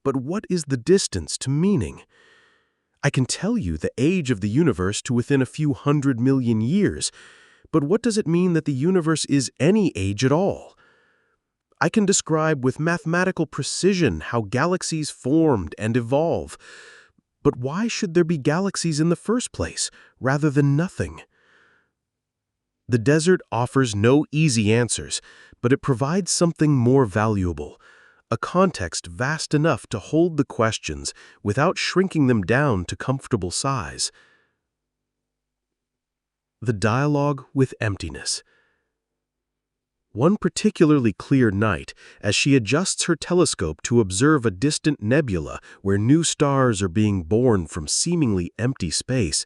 But what is the distance to meaning? I can tell you the age of the universe to within a few 100 million years, but what does it mean that the universe is any age at all? I can describe with mathematical precision how galaxies formed and evolve, but why should there be galaxies in the first place, rather than nothing? The desert offers no easy answers, but it provides something more valuable, a context vast enough to hold the questions without shrinking them down to comfortable size. The dialogue with emptiness. One particularly clear night, as she adjusts her telescope to observe a distant nebula where new stars are being born from seemingly empty space,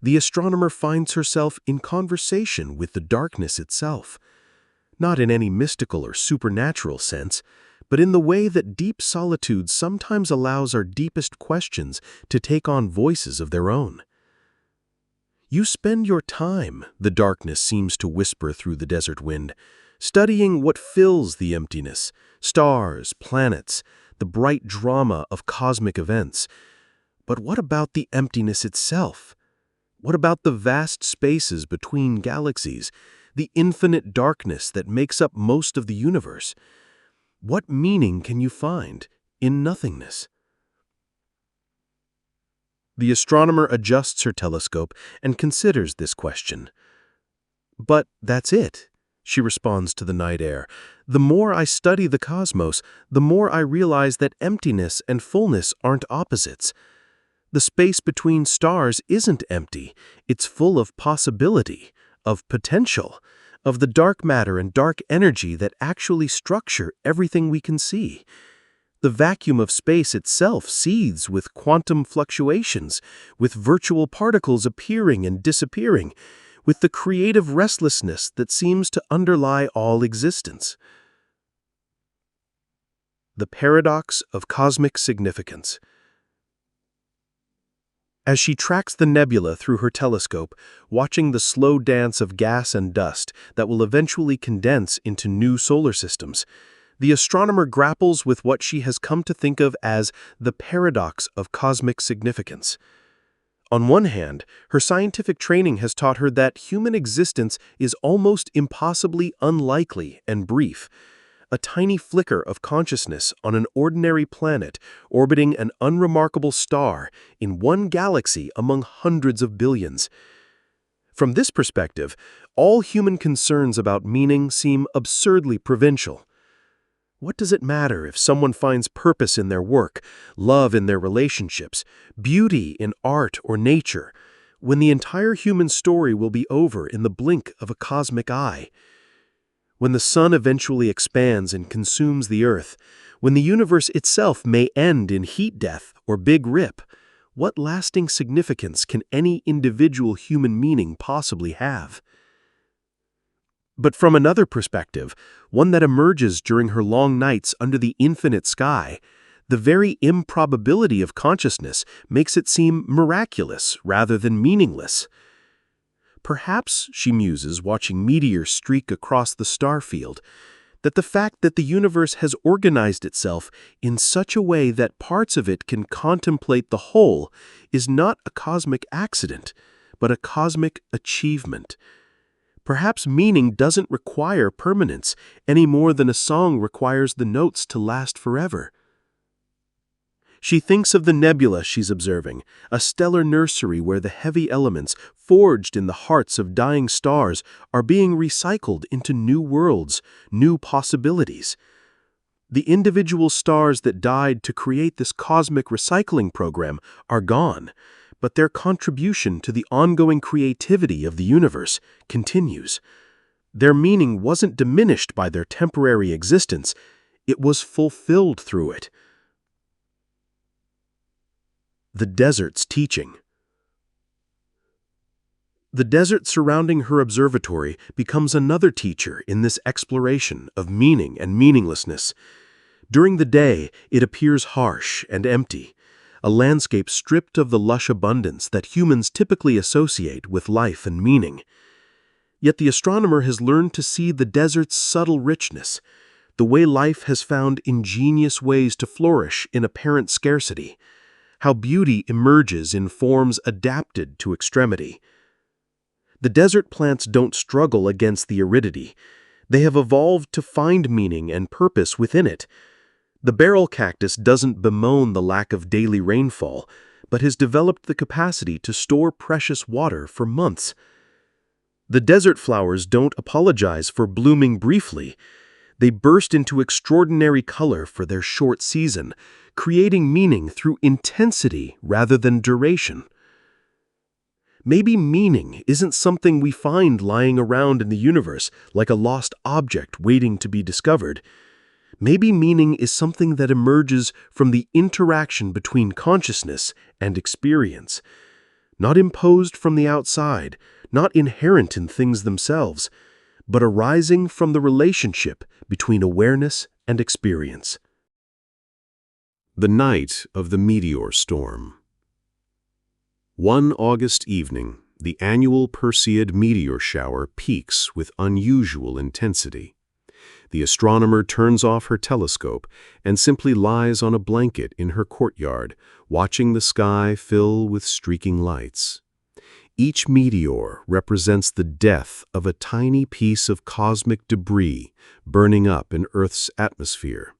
the astronomer finds herself in conversation with the darkness itself. Not in any mystical or supernatural sense, but in the way that deep solitude sometimes allows our deepest questions to take on voices of their own. You spend your time, the darkness seems to whisper through the desert wind, studying what fills the emptiness, stars, planets, the bright drama of cosmic events. But what about the emptiness itself? What about the vast spaces between galaxies, the infinite darkness that makes up most of the universe? What meaning can you find in nothingness? The astronomer adjusts her telescope and considers this question. But that's it, she responds to the night air. The more I study the cosmos, the more I realize that emptiness and fullness aren't opposites. The space between stars isn't empty. It's full of possibility, of potential, of the dark matter and dark energy that actually structure everything we can see. The vacuum of space itself seethes with quantum fluctuations, with virtual particles appearing and disappearing, with the creative restlessness that seems to underlie all existence. The paradox of cosmic significance. As she tracks the nebula through her telescope, watching the slow dance of gas and dust that will eventually condense into new solar systems, the astronomer grapples with what she has come to think of as the paradox of cosmic significance. On one hand, her scientific training has taught her that human existence is almost impossibly unlikely and brief, a tiny flicker of consciousness on an ordinary planet orbiting an unremarkable star in one galaxy among hundreds of billions. From this perspective, all human concerns about meaning seem absurdly provincial. What does it matter if someone finds purpose in their work, love in their relationships, beauty in art or nature, when the entire human story will be over in the blink of a cosmic eye? When the sun eventually expands and consumes the earth, when the universe itself may end in heat death or big rip, what lasting significance can any individual human meaning possibly have? But from another perspective, one that emerges during her long nights under the infinite sky, the very improbability of consciousness makes it seem miraculous rather than meaningless. Perhaps, she muses watching Meteor streak across the star field, that the fact that the universe has organized itself in such a way that parts of it can contemplate the whole is not a cosmic accident, but a cosmic achievement. Perhaps meaning doesn't require permanence any more than a song requires the notes to last forever. She thinks of the nebula she's observing, a stellar nursery where the heavy elements, forged in the hearts of dying stars, are being recycled into new worlds, new possibilities. The individual stars that died to create this cosmic recycling program are gone, but their contribution to the ongoing creativity of the universe continues. Their meaning wasn't diminished by their temporary existence, it was fulfilled through it. The desert's teaching. The desert surrounding her observatory becomes another teacher in this exploration of meaning and meaninglessness. During the day, it appears harsh and empty, a landscape stripped of the lush abundance that humans typically associate with life and meaning. Yet the astronomer has learned to see the desert's subtle richness, the way life has found ingenious ways to flourish in apparent scarcity, how beauty emerges in forms adapted to extremity. The desert plants don't struggle against the aridity. They have evolved to find meaning and purpose within it. The barrel cactus doesn't bemoan the lack of daily rainfall, but has developed the capacity to store precious water for months. The desert flowers don't apologize for blooming briefly. They burst into extraordinary color for their short season, creating meaning through intensity rather than duration. Maybe meaning isn't something we find lying around in the universe like a lost object waiting to be discovered. Maybe meaning is something that emerges from the interaction between consciousness and experience, not imposed from the outside, not inherent in things themselves, but arising from the relationship between awareness and experience.
The night of the meteor storm. One August evening, the annual Perseid meteor shower peaks with unusual intensity. The astronomer turns off her telescope and simply lies on a blanket in her courtyard, watching the sky fill with streaking lights. Each meteor represents the death of a tiny piece of cosmic debris burning up in Earth's atmosphere.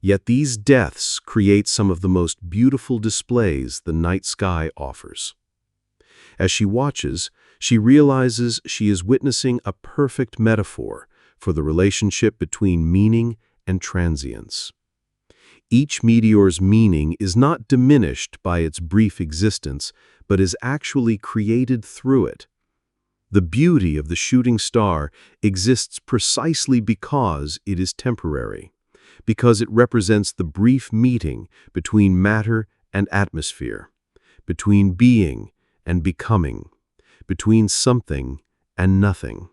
Yet these deaths create some of the most beautiful displays the night sky offers. As she watches, she realizes she is witnessing a perfect metaphor for the relationship between meaning and transience. Each meteor's meaning is not diminished by its brief existence, but is actually created through it. The beauty of the shooting star exists precisely because it is temporary, because it represents the brief meeting between matter and atmosphere, between being and becoming, between something and nothing.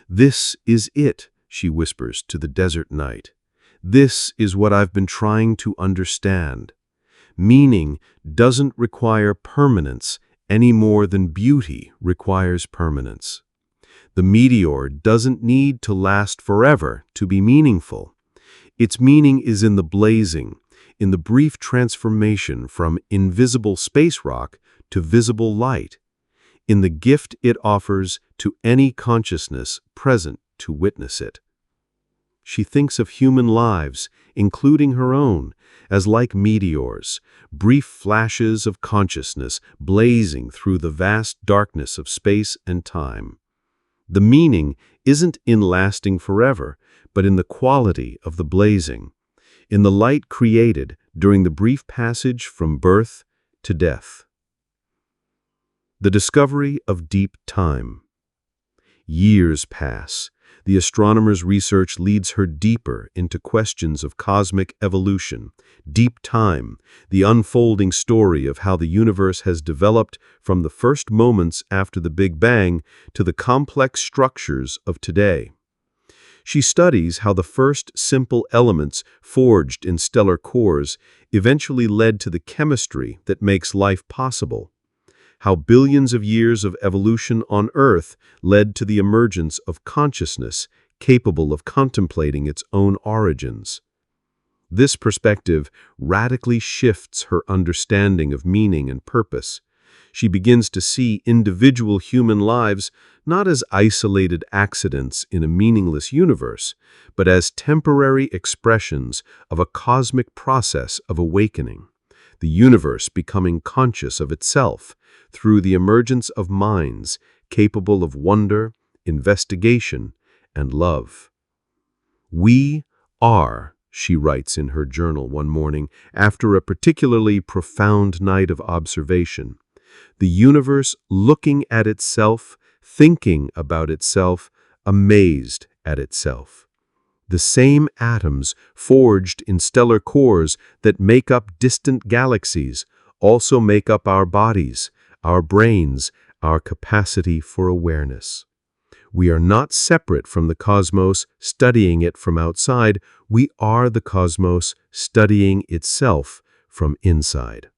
"This is it," she whispers to the desert night. "This is what I've been trying to understand. Meaning doesn't require permanence any more than beauty requires permanence. The meteor doesn't need to last forever to be meaningful. Its meaning is in the blazing, in the brief transformation from invisible space rock to visible light, in the gift it offers to any consciousness present to witness it." She thinks of human lives, including her own, as like meteors, brief flashes of consciousness blazing through the vast darkness of space and time. The meaning
isn't in lasting forever, but in the quality of the blazing, in the light created during the brief passage from birth to death. The discovery of deep time. Years pass. The astronomer's research leads her deeper into questions of cosmic evolution, deep time, the unfolding story of how the universe has developed from the first moments after the Big Bang to the complex structures of today. She studies how the first simple elements forged in stellar cores eventually led to the chemistry that makes life possible, how billions of years of evolution on Earth led to the emergence of consciousness capable of contemplating its own origins. This perspective radically shifts her understanding of meaning and purpose. She begins to see individual human lives not as isolated accidents in a meaningless universe, but as temporary expressions of a cosmic process of awakening, the universe becoming conscious of itself through the emergence of minds capable of wonder, investigation, and love. "We are," she writes in her journal one morning after a particularly profound night of observation, "the universe looking at itself, thinking about itself, amazed at itself. The same atoms forged in stellar cores that make up distant galaxies also make up our bodies, our brains, our capacity for awareness. We are not separate from the cosmos, studying it from outside. We are the cosmos, studying itself from inside."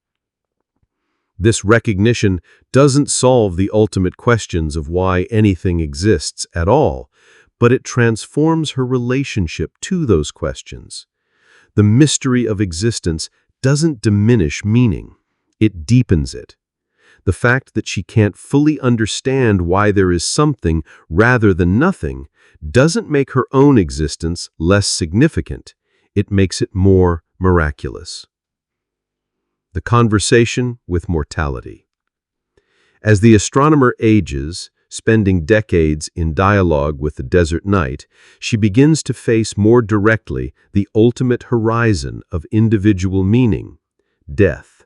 This recognition doesn't solve the ultimate questions of why anything exists at all, but it transforms her relationship to those questions. The mystery of existence doesn't diminish meaning, it deepens it. The fact that she can't fully understand why there is something rather than nothing doesn't make her own existence less significant. It makes it more miraculous. The conversation with mortality. As the astronomer ages, spending decades in dialogue with the desert night, she begins to face more directly the ultimate horizon of individual meaning, death.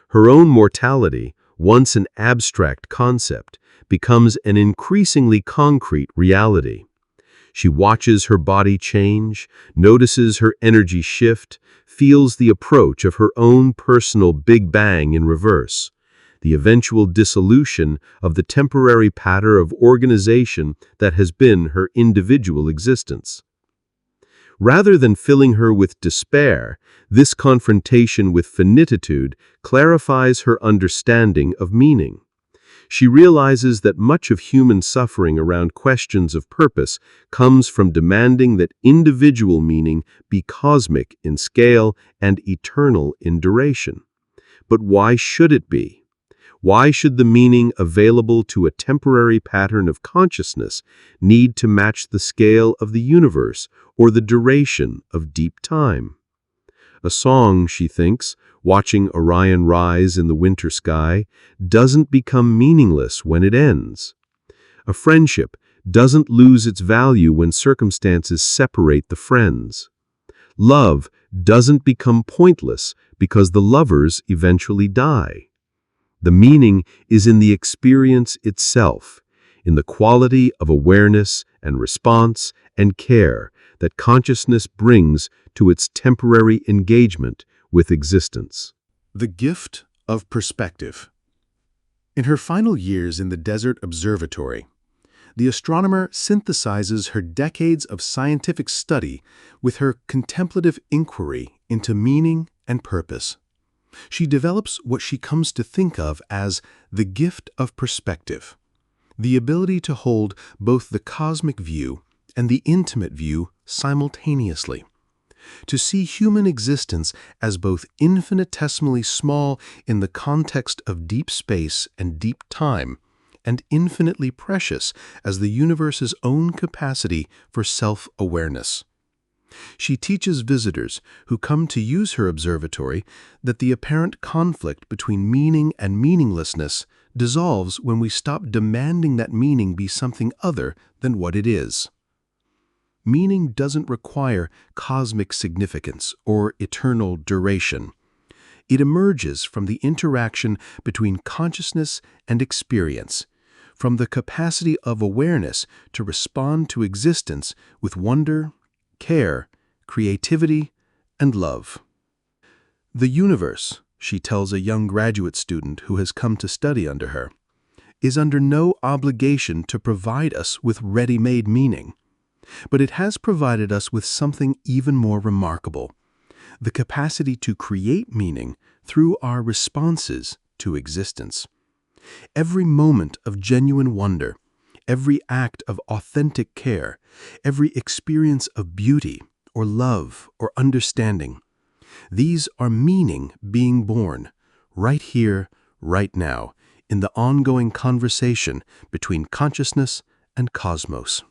Her own mortality, once an abstract concept, becomes an increasingly concrete reality. She watches her body change, notices her energy shift, feels the approach of her own personal Big Bang in reverse, the eventual dissolution of the temporary pattern of organization that has been her individual existence. Rather than filling her with despair, this confrontation with finitude clarifies her understanding of meaning. She realizes that much of human suffering around questions of purpose comes from demanding that individual meaning be cosmic in scale and eternal in duration. But why should it be? Why should the meaning available to a temporary pattern of consciousness need to match the scale of the universe or the duration of deep time? A song, she thinks, watching Orion rise in the winter sky, doesn't become meaningless when it ends. A friendship doesn't lose its value when circumstances separate the friends. Love doesn't become pointless because the lovers eventually die. The meaning is in the experience itself, in the quality of awareness and response and care that consciousness brings to its temporary engagement with existence.
The gift of perspective. In her final years in the desert observatory, the astronomer synthesizes her decades of scientific study with her contemplative inquiry into meaning and purpose. She develops what she comes to think of as the gift of perspective, the ability to hold both the cosmic view and the intimate view simultaneously, to see human existence as both infinitesimally small in the context of deep space and deep time, and infinitely precious as the universe's own capacity for self-awareness. She teaches visitors who come to use her observatory that the apparent conflict between meaning and meaninglessness
dissolves when we stop demanding that meaning be something other than what it is. Meaning doesn't require cosmic significance or eternal duration. It emerges from the interaction between consciousness and experience, from the capacity of awareness to respond to existence with wonder, care, creativity, and love. The universe, she tells a young graduate student who has come to study under her, is under no obligation to provide us with ready-made meaning. But it has provided us with something even more remarkable, the capacity to create meaning through our responses to existence. Every moment of genuine wonder, every act of authentic care, every experience of beauty or love or understanding, these are meaning being born, right here, right now, in the ongoing conversation between consciousness and cosmos.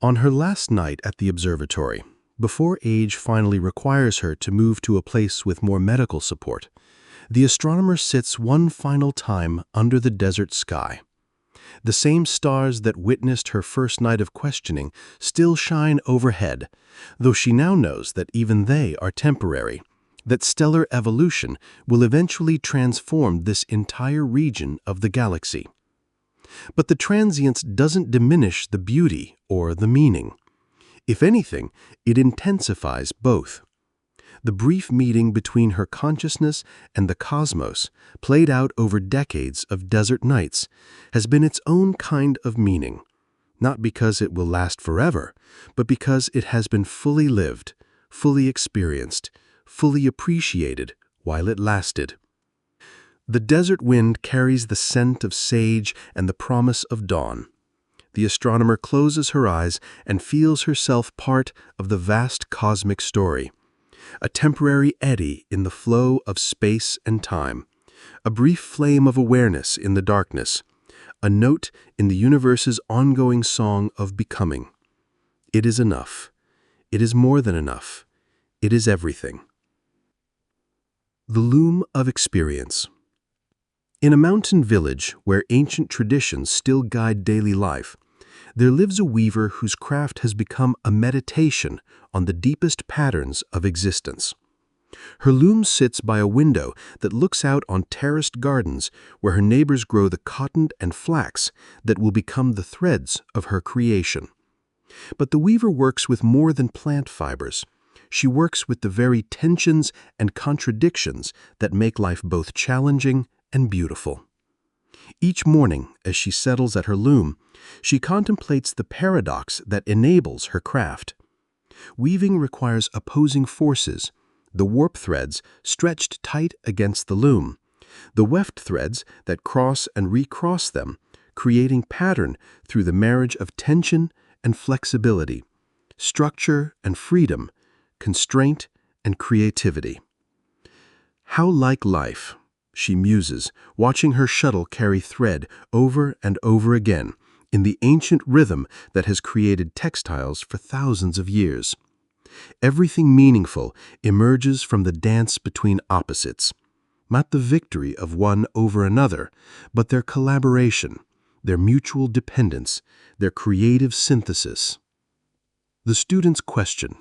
On her last night at the observatory, before age finally requires her to move to a place with more medical support, the astronomer sits one final time under the desert sky. The same stars that witnessed her first night of questioning still shine overhead, though she now knows that even they are temporary, that stellar evolution will eventually transform this entire region of the galaxy. But the transience doesn't diminish the beauty or the meaning. If anything, it intensifies both. The brief meeting between her consciousness and the cosmos, played out over decades of desert nights, has been its own kind of meaning, not because it will last forever, but because it has been fully lived, fully experienced, fully appreciated while it lasted. The desert wind carries the scent of sage and the promise of dawn. The astronomer closes her eyes and feels herself part of the vast cosmic story, a temporary eddy in the flow of space and time, a brief flame of awareness in the darkness, a note in the universe's ongoing song of becoming. It is enough. It is more than enough. It is everything. The Loom of Experience. In a mountain village where ancient traditions still guide daily life, there lives a weaver whose craft has become a meditation on the deepest patterns of existence. Her loom sits by a window that looks out on terraced gardens where her neighbors grow the cotton and flax that will become the threads of her creation. But the weaver works with more than plant fibers. She works with the very tensions and contradictions that make life both challenging and beautiful. Each morning, as she settles at her loom, she contemplates the paradox that enables her craft. Weaving requires opposing forces, the warp threads stretched tight against the loom, the weft threads that cross and recross them, creating pattern through the marriage of tension and flexibility, structure and freedom, constraint and creativity. How like life, she muses, watching her shuttle carry thread over and over again in the ancient rhythm that has created textiles for thousands of years. Everything meaningful emerges from the dance between opposites, not the victory of one over another, but their collaboration, their mutual dependence, their creative synthesis. The student's question.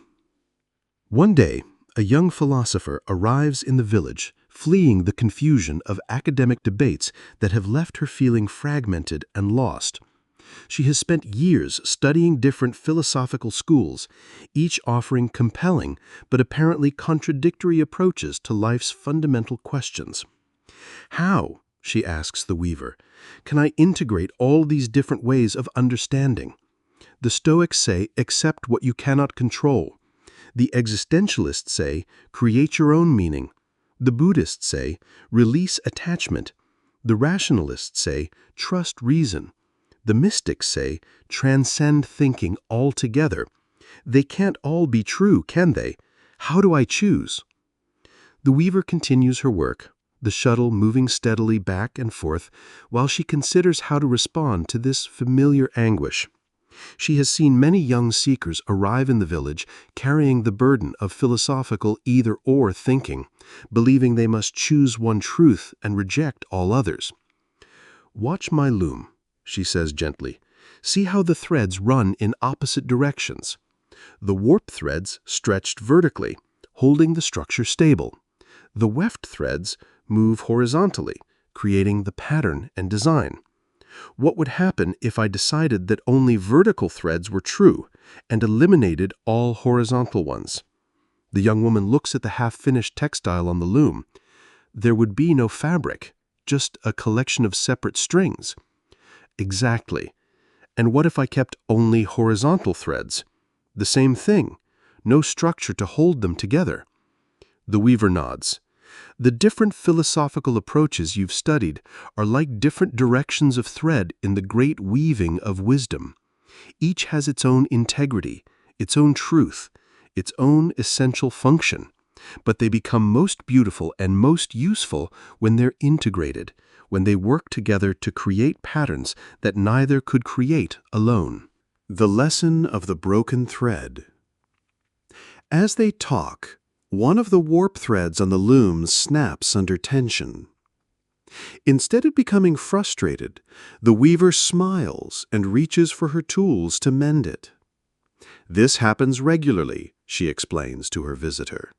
One day, a young philosopher arrives in the village, fleeing the confusion of academic debates that have left her feeling fragmented and lost. She has spent years studying different philosophical schools, each offering compelling but apparently contradictory approaches to life's fundamental questions. How, she asks the weaver, can I integrate all these different ways of understanding? The Stoics say, accept what you cannot control. The existentialists say, create your own meaning. The Buddhists say, release attachment. The rationalists say, trust reason. The mystics say, transcend thinking altogether. They can't all be true, can they? How do I choose? The weaver continues her work, the shuttle moving steadily back and forth while she considers how to respond to this familiar anguish. She has seen many young seekers arrive in the village carrying the burden of philosophical either-or thinking, believing they must choose one truth and reject all others. "Watch my loom," she says gently. "See how the threads run in opposite directions. The warp threads stretched vertically, holding the structure stable. The weft threads move horizontally, creating the pattern and design. What would happen if I decided that only vertical threads were true and eliminated all horizontal ones?" The young woman looks at the half-finished textile on the loom. "There would be no fabric, just a collection of separate strings." "Exactly. And what if I kept only horizontal threads? The same thing, no structure to hold them together." The weaver nods. "The different philosophical approaches you've studied are like different directions of thread in the great weaving of wisdom. Each has its own integrity, its own truth, its own essential function, but they become most beautiful and most useful when they're integrated, when they work together to create patterns that neither could create alone." The lesson of the broken thread. As they talk, one of the warp threads on the loom snaps under tension. Instead of becoming frustrated, the weaver smiles and reaches for her tools to mend it. "This happens regularly," she explains to her visitor.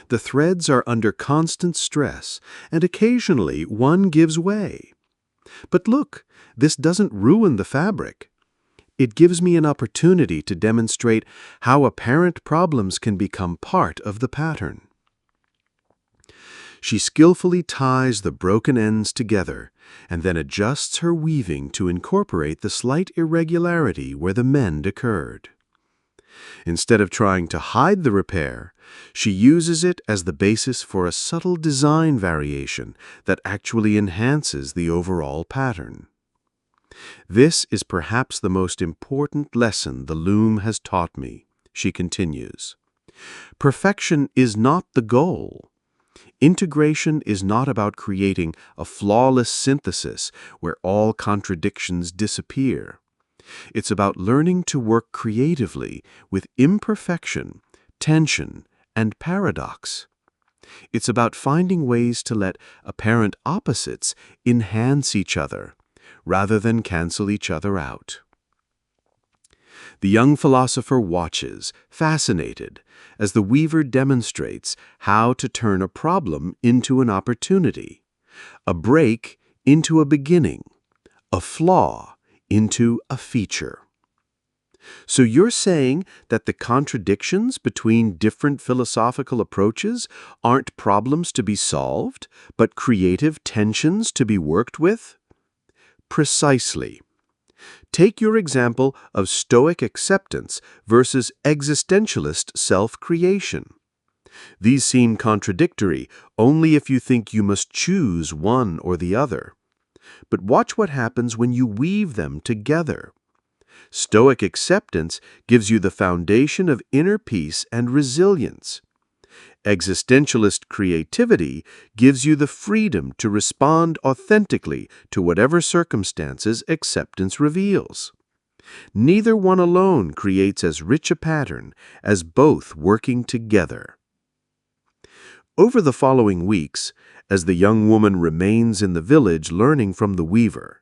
"The threads are under constant stress, and occasionally one gives way. But look, this doesn't ruin the fabric. It gives me an opportunity to demonstrate how apparent problems can become part of the pattern." She skillfully ties the broken ends together and then adjusts her weaving to incorporate the slight irregularity where the mend occurred. Instead of trying to hide the repair, she uses it as the basis for a subtle design variation that actually enhances the overall pattern. "This is perhaps the most important lesson the loom has taught me," she continues. "Perfection is not the goal. Integration is not about creating a flawless synthesis where all contradictions disappear. It's about learning to work creatively with imperfection, tension, and paradox. It's about finding ways to let apparent opposites enhance each other, rather than cancel each other out." The young philosopher watches, fascinated, as the weaver demonstrates how to turn a problem into an opportunity, a break into a beginning, a flaw into a feature. "So you're saying that the contradictions between different philosophical approaches aren't problems to be solved, but creative tensions to be worked with?" Precisely. Take your example of Stoic acceptance versus existentialist self-creation. These seem contradictory only if you think you must choose one or the other. But watch what happens when you weave them together. Stoic acceptance gives you the foundation of inner peace and resilience. Existentialist creativity gives you the freedom to respond authentically to whatever circumstances acceptance reveals. Neither one alone creates as rich a pattern as both working together. Over the following weeks, as the young woman remains in the village learning from the weaver,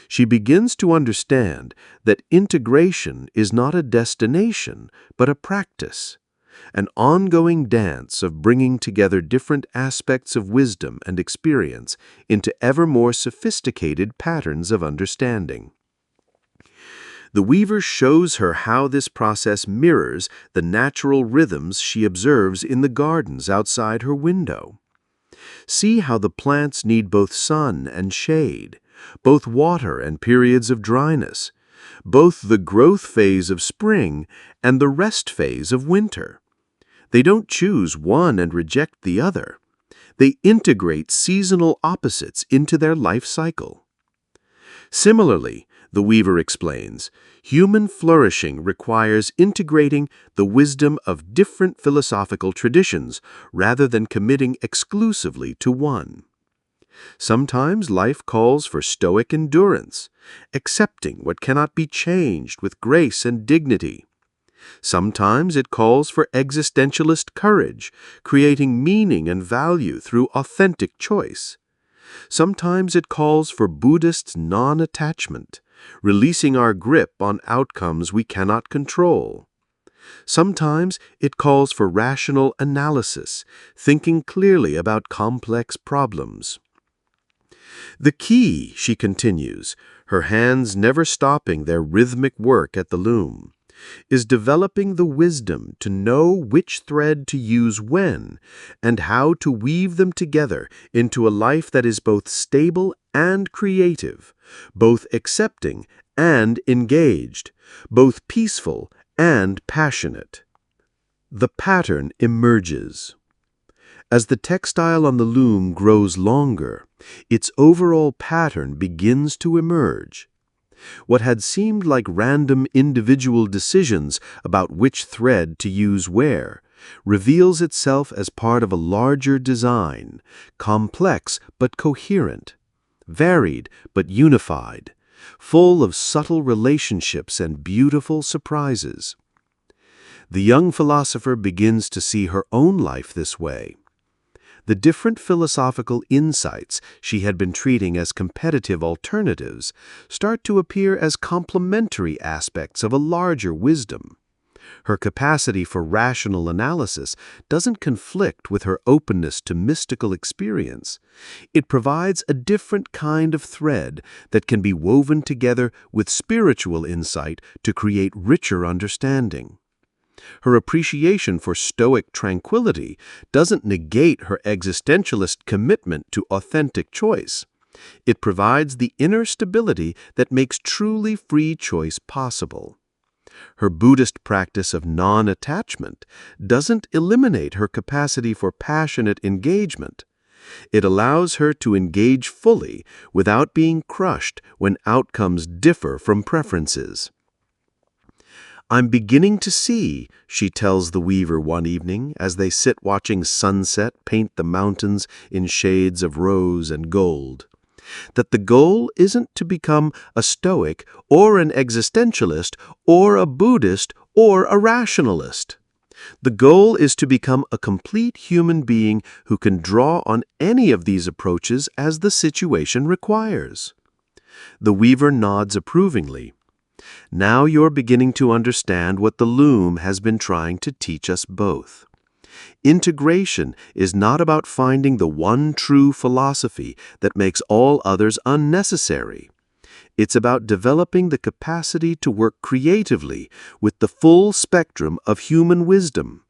she begins to understand that integration is not a destination, but a practice. An ongoing dance of bringing together different aspects of wisdom and experience into ever more sophisticated patterns of understanding. The weaver shows her how this process mirrors the natural rhythms she observes in the gardens outside her window. See how the plants need both sun and shade, both water and periods of dryness, both the growth phase of spring and the rest phase of winter. They don't choose one and reject the other. They integrate seasonal opposites into their life cycle. Similarly, the weaver explains, human flourishing requires integrating the wisdom of different philosophical traditions rather than committing exclusively to one. Sometimes life calls for stoic endurance, accepting what cannot be changed with grace and dignity. Sometimes it calls for existentialist courage, creating meaning and value through authentic choice. Sometimes it calls for Buddhist non-attachment, releasing our grip on outcomes we cannot control. Sometimes it calls for rational analysis, thinking clearly about complex problems. The key, she continues, her hands never stopping their rhythmic work at the loom, is developing the wisdom to know which thread to use when and how to weave them together into a life that is both stable and creative, both accepting and engaged, both peaceful and passionate. The pattern emerges. As the textile on the loom grows longer, its overall pattern begins to emerge. What had seemed like random individual decisions about which thread to use where reveals itself as part of a larger design, complex but coherent, varied but unified, full of subtle relationships and beautiful surprises. The young philosopher begins to see her own life this way. The different philosophical insights she had been treating as competitive alternatives start to appear as complementary aspects of a larger wisdom. Her capacity for rational analysis doesn't conflict with her openness to mystical experience. It provides a different kind of thread that can be woven together with spiritual insight to create richer understanding. Her appreciation for Stoic tranquility doesn't negate her existentialist commitment to authentic choice. It provides the inner stability that makes truly free choice possible. Her Buddhist practice of non-attachment doesn't eliminate her capacity for passionate engagement. It allows her to engage fully without being crushed when outcomes differ from preferences. "I'm beginning to see," she tells the weaver one evening as they sit watching sunset paint the mountains in shades of rose and gold, "that the goal isn't to become a Stoic or an existentialist or a Buddhist or a rationalist. The goal is to become a complete human being who can draw on any of these approaches as the situation requires." The weaver nods approvingly. "Now you're beginning to understand what the loom has been trying to teach us both. Integration is not about finding the one true philosophy that makes all others unnecessary. It's about developing the capacity to work creatively with the full spectrum of human wisdom,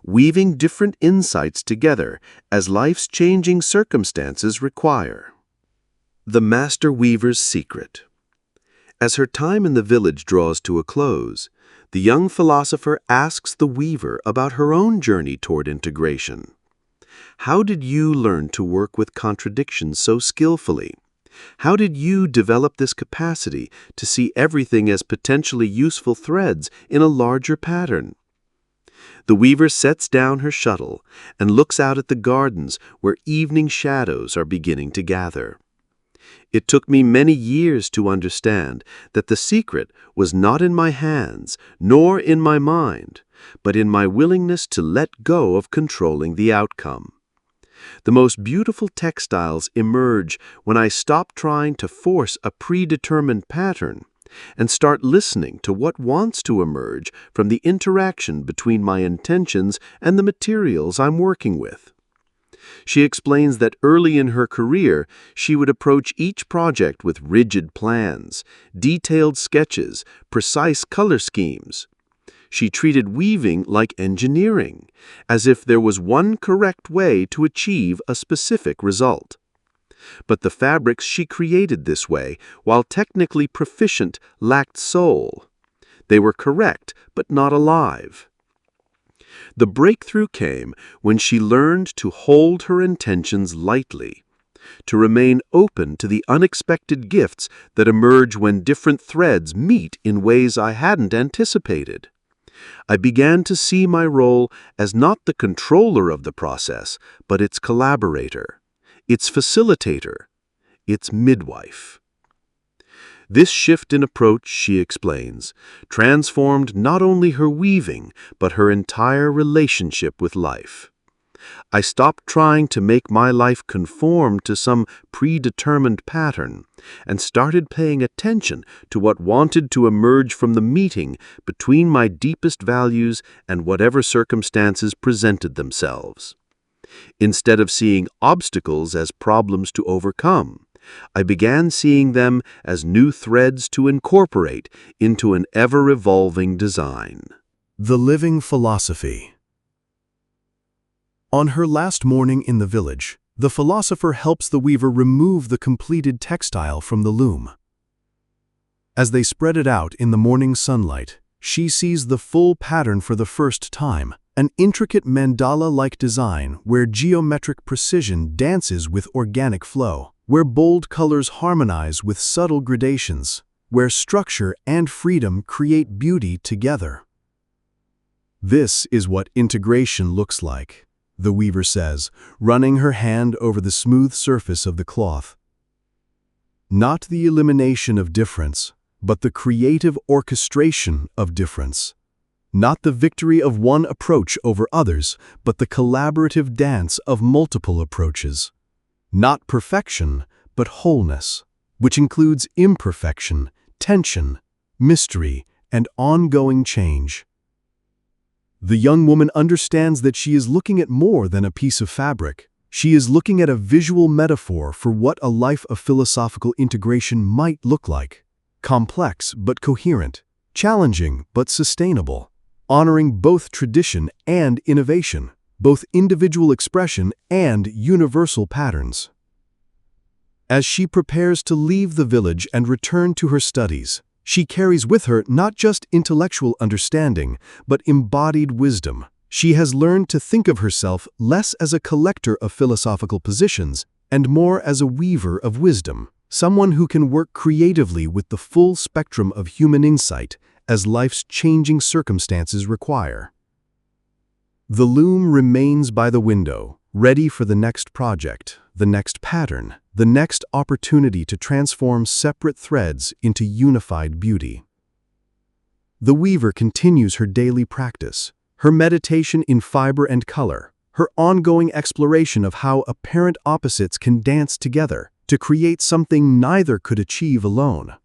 weaving different insights together as life's changing circumstances require." The Master Weaver's Secret. As her time in the village draws to a close, the young philosopher asks the weaver about her own journey toward integration. How did you learn to work with contradictions so skillfully? How did you develop this capacity to see everything as potentially useful threads in a larger pattern? The weaver sets down her shuttle and looks out at the gardens where evening shadows are beginning to gather. "It took me many years to understand that the secret was not in my hands nor in my mind, but in my willingness to let go of controlling the outcome. The most beautiful textiles emerge when I stop trying to force a predetermined pattern and start listening to what wants to emerge from the interaction between my intentions and the materials I'm working with." She explains that early in her career, she would approach each project with rigid plans, detailed sketches, precise color schemes. She treated weaving like engineering, as if there was one correct way to achieve a specific result. But the fabrics she created this way, while technically proficient, lacked soul. They were correct, but not alive. The breakthrough came when she learned to hold her intentions lightly, to remain open to the unexpected gifts that emerge when different threads meet in ways I hadn't anticipated. I began to see my role as not the controller of the process, but its collaborator, its facilitator, its midwife. This shift in approach, she explains, transformed not only her weaving, but her entire relationship with life. I stopped trying to make my life conform to some predetermined pattern and started paying attention to what wanted to emerge from the meeting between my deepest values and whatever circumstances presented themselves. Instead of seeing obstacles as problems to overcome, I began seeing them as new threads to incorporate into an ever-evolving design.
The living philosophy. On her last morning in the village, the philosopher helps the weaver remove the completed textile from the loom. As they spread it out in the morning sunlight, she sees the full pattern for the first time, an intricate mandala-like design where geometric precision dances with organic flow, where bold colors harmonize with subtle gradations, where structure and freedom create beauty together. This is what integration looks like, the weaver says, running her hand over the smooth surface of the cloth. Not the elimination of difference, but the creative orchestration of difference. Not the victory of one approach over others, but the collaborative dance of multiple approaches. Not perfection, but wholeness, which includes imperfection, tension, mystery, and ongoing change. The young woman understands that she is looking at more than a piece of fabric. She is looking at a visual metaphor for what a life of philosophical integration might look like. Complex but coherent, challenging but sustainable, honoring both tradition and innovation, both individual expression and universal patterns. As she prepares to leave the village and return to her studies, she carries with her not just intellectual understanding, but embodied wisdom. She has learned to think of herself less as a collector of philosophical positions and more as a weaver of wisdom, someone who can work creatively with the full spectrum of human insight as life's changing circumstances require. The loom remains by the window, ready for the next project, the next pattern, the next opportunity to transform separate threads into unified beauty. The weaver continues her daily practice, her meditation in fiber and color, her ongoing exploration of how apparent opposites can dance together to create something neither could achieve alone.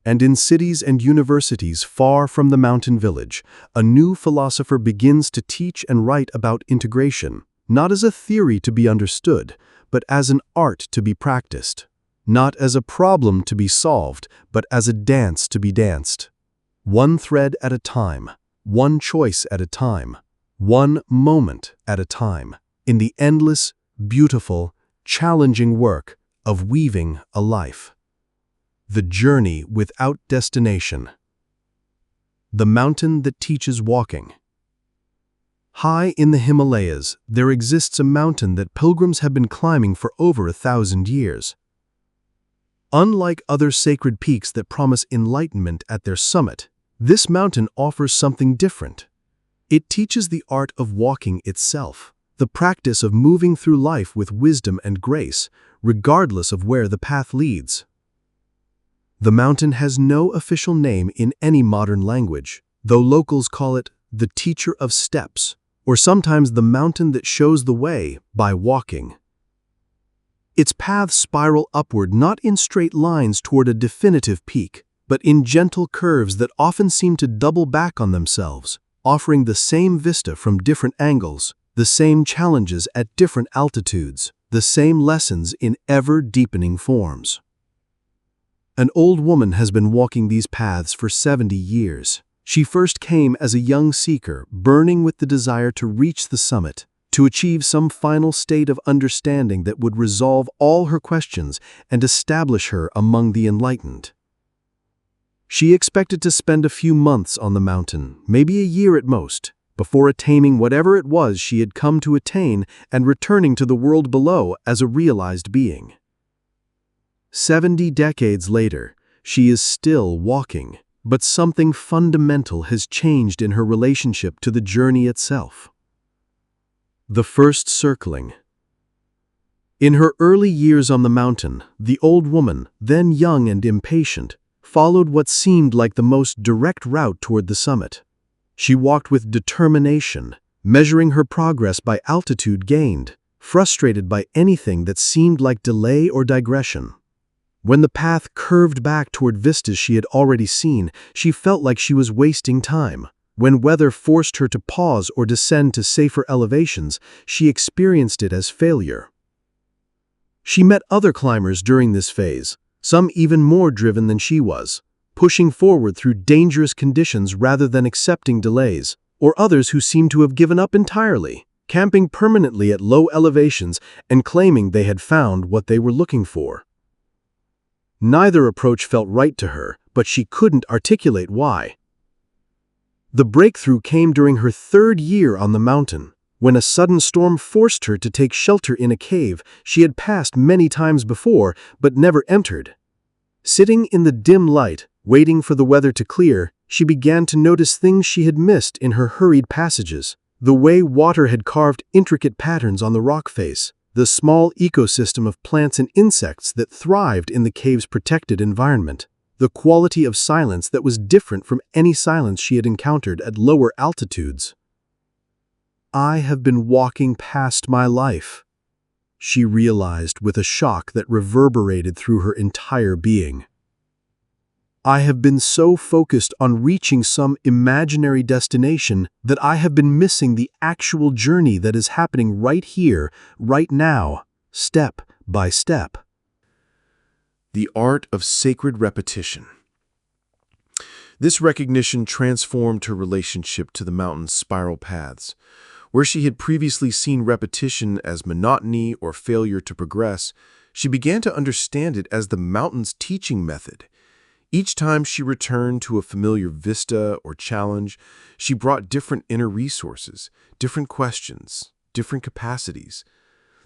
And in cities and universities far from the mountain village, a new philosopher begins to teach and write about integration, not as a theory to be understood, but as an art to be practiced. Not as a problem to be solved, but as a dance to be danced. One thread at a time, one choice at a time, one moment at a time, in the endless, beautiful, challenging work of weaving a life. The journey without destination. The mountain that teaches walking. High in the Himalayas, there exists a mountain that pilgrims have been climbing for over 1,000 years. Unlike other sacred peaks that promise enlightenment at their summit, this mountain offers something different. It teaches the art of walking itself, the practice of moving through life with wisdom and grace, regardless of where the path leads. The mountain has no official name in any modern language, though locals call it the Teacher of Steps, or sometimes the mountain that shows the way by walking. Its paths spiral upward not in straight lines toward a definitive peak, but in gentle curves that often seem to double back on themselves, offering the same vista from different angles, the same challenges at different altitudes, the same lessons in ever-deepening forms. An old woman has been walking these paths for 70 years. She first came as a young seeker, burning with the desire to reach the summit, to achieve some final state of understanding that would resolve all her questions and establish her among the enlightened. She expected to spend a few months on the mountain, maybe a year at most, before attaining whatever it was she had come to attain and returning to the world below as a realized being. 70 decades later, she is still walking, but something fundamental has changed in her relationship to the journey itself. The first circling. In her early years on the mountain, the old woman, then young and impatient, followed what seemed like the most direct route toward the summit. She walked with determination,
measuring her progress by altitude gained, frustrated by anything that seemed like delay or digression. When the path curved back toward vistas she had already seen, she felt like she was wasting time. When weather forced her to pause or descend to safer elevations, she experienced it as failure. She met other climbers during this phase, some even more driven than she was, pushing forward through dangerous conditions rather than accepting delays, or others who seemed to have given up entirely, camping permanently at low elevations and claiming they had found what they were looking for. Neither approach felt right to her, but she couldn't articulate why. The breakthrough came during her 3rd year on the mountain, when a sudden storm forced her to take shelter in a cave she had passed many times before but never entered. Sitting in the dim light, waiting for the weather to clear, she began to notice things she had missed in her hurried passages. The way water had carved intricate patterns on the rock face, the small ecosystem of plants and insects that thrived in the cave's protected environment, the quality of silence that was different from any silence she had encountered at lower altitudes. "I have been walking past my life," she realized with a shock that reverberated through her entire being. "I have been so focused on reaching some imaginary destination that I have been missing the actual journey that is happening right here, right now, step by step."
The art of sacred repetition. This recognition transformed her relationship to the mountain's spiral paths. Where she had previously seen repetition as monotony or failure to progress, she began to understand it as the mountain's teaching method. Each time she returned to a familiar vista or challenge, she brought different inner resources, different questions, different capacities.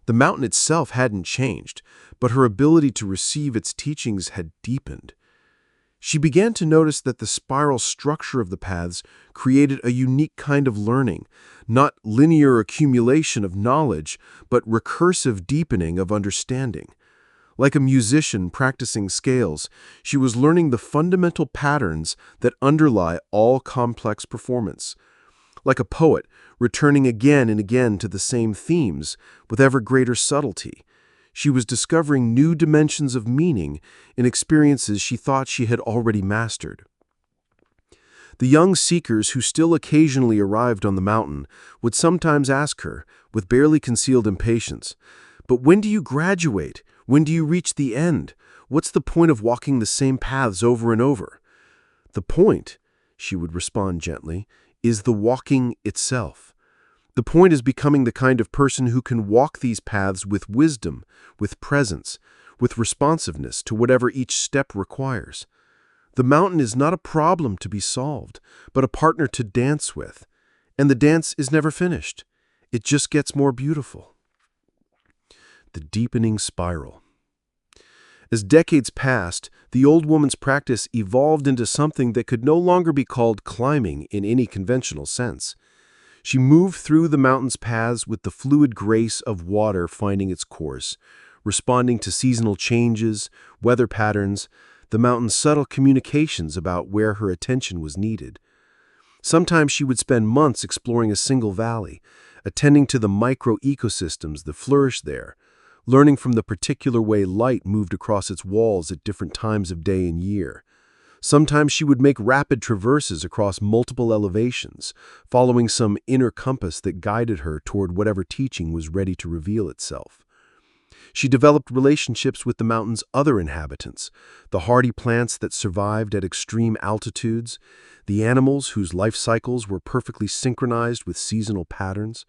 The mountain itself hadn't changed, but her ability to receive its teachings had deepened. She began to notice that the spiral structure of the paths created a unique kind of learning, not linear accumulation of knowledge, but recursive deepening of understanding. Like a musician practicing scales, she was learning the fundamental patterns that underlie all complex performance. Like a poet, returning again and again to the same themes with ever greater subtlety, she was discovering new dimensions of meaning in experiences she thought she had already mastered. The young seekers who still occasionally arrived on the mountain would sometimes ask her, with barely concealed impatience, "But when do you graduate? When do you reach the end? What's the point of walking the same paths over and over?" "The point," she would respond gently, "is the walking itself. The point is becoming the kind of person who can walk these paths with wisdom, with presence, with responsiveness to whatever each step requires. The mountain is not a problem to be solved, but a partner to dance with. And the dance is never finished. It just gets more beautiful." The deepening spiral. As decades passed, the old woman's practice evolved into something that could no longer be called climbing in any conventional sense. She moved through the mountain's paths with the fluid grace of water finding its course, responding to seasonal changes, weather patterns, the mountain's subtle communications about where her attention was needed. Sometimes she would spend months exploring a single valley, attending to the micro-ecosystems that flourished there, learning from the particular way light moved across its walls at different times of day and year. Sometimes she would make rapid traverses across multiple elevations, following some inner compass that guided her toward whatever teaching was ready to reveal itself. She developed relationships with the mountain's other inhabitants, the hardy plants that survived at extreme altitudes, the animals whose life cycles were perfectly synchronized with seasonal patterns,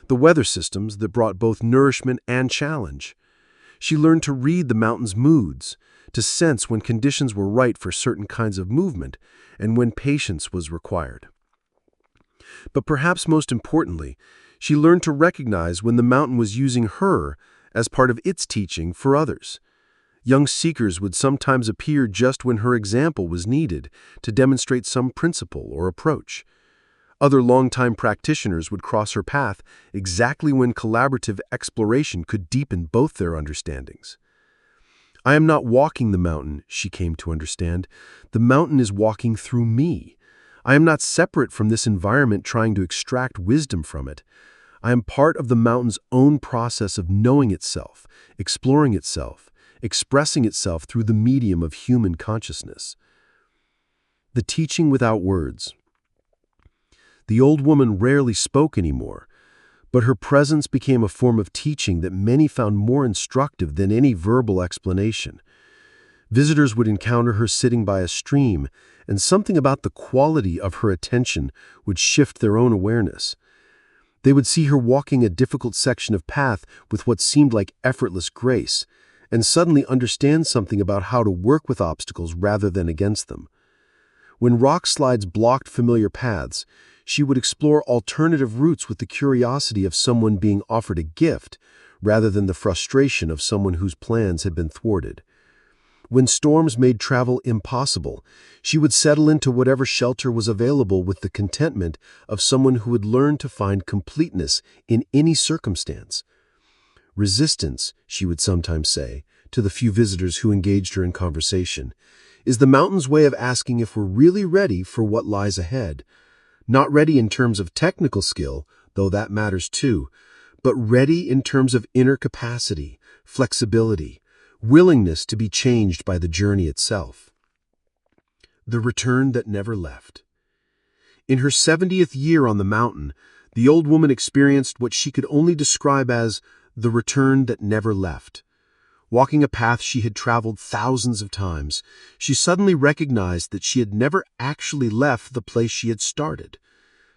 the weather systems that brought both nourishment and challenge. She learned to read the mountain's moods, to sense when conditions were right for certain kinds of movement and when patience was required. But perhaps most importantly, she learned to recognize when the mountain was using her as part of its teaching for others. Young seekers would sometimes appear just when her example was needed to demonstrate some principle or approach. Other longtime practitioners would cross her path exactly when collaborative exploration could deepen both their understandings. "I am not walking the mountain," she came to understand. "The mountain is walking through me.
I am not separate from this environment trying to extract wisdom from it. I am part of the mountain's own process of knowing itself, exploring itself, expressing itself through the medium of human consciousness. The teaching without words. The old woman rarely spoke anymore, but her presence became a form of teaching that many found more instructive than any verbal explanation. Visitors would encounter her sitting by a stream, and something about the quality of her attention would shift their own awareness. They would see her walking a difficult section of path with what seemed like effortless grace, and suddenly understand something about how to work with obstacles rather than against them. When rock slides blocked familiar paths, she would explore alternative routes with the curiosity of someone being offered a gift, rather than the frustration of someone whose plans had been thwarted. When storms made travel impossible, she would settle into whatever shelter was available with the contentment of someone who had learned to find completeness in any circumstance. Resistance, she would sometimes say, to the few visitors who engaged her in conversation, is the mountain's way of asking if we're really ready for what lies ahead. Not ready in terms of technical skill, though that matters too, but ready in terms of inner capacity, flexibility, willingness to be changed by the journey itself. The return that never left. In her 70th year on the mountain, the old woman experienced what she could only describe as the return that never left. Walking a path she had traveled thousands of times, she suddenly recognized that she had never actually left the place she had started.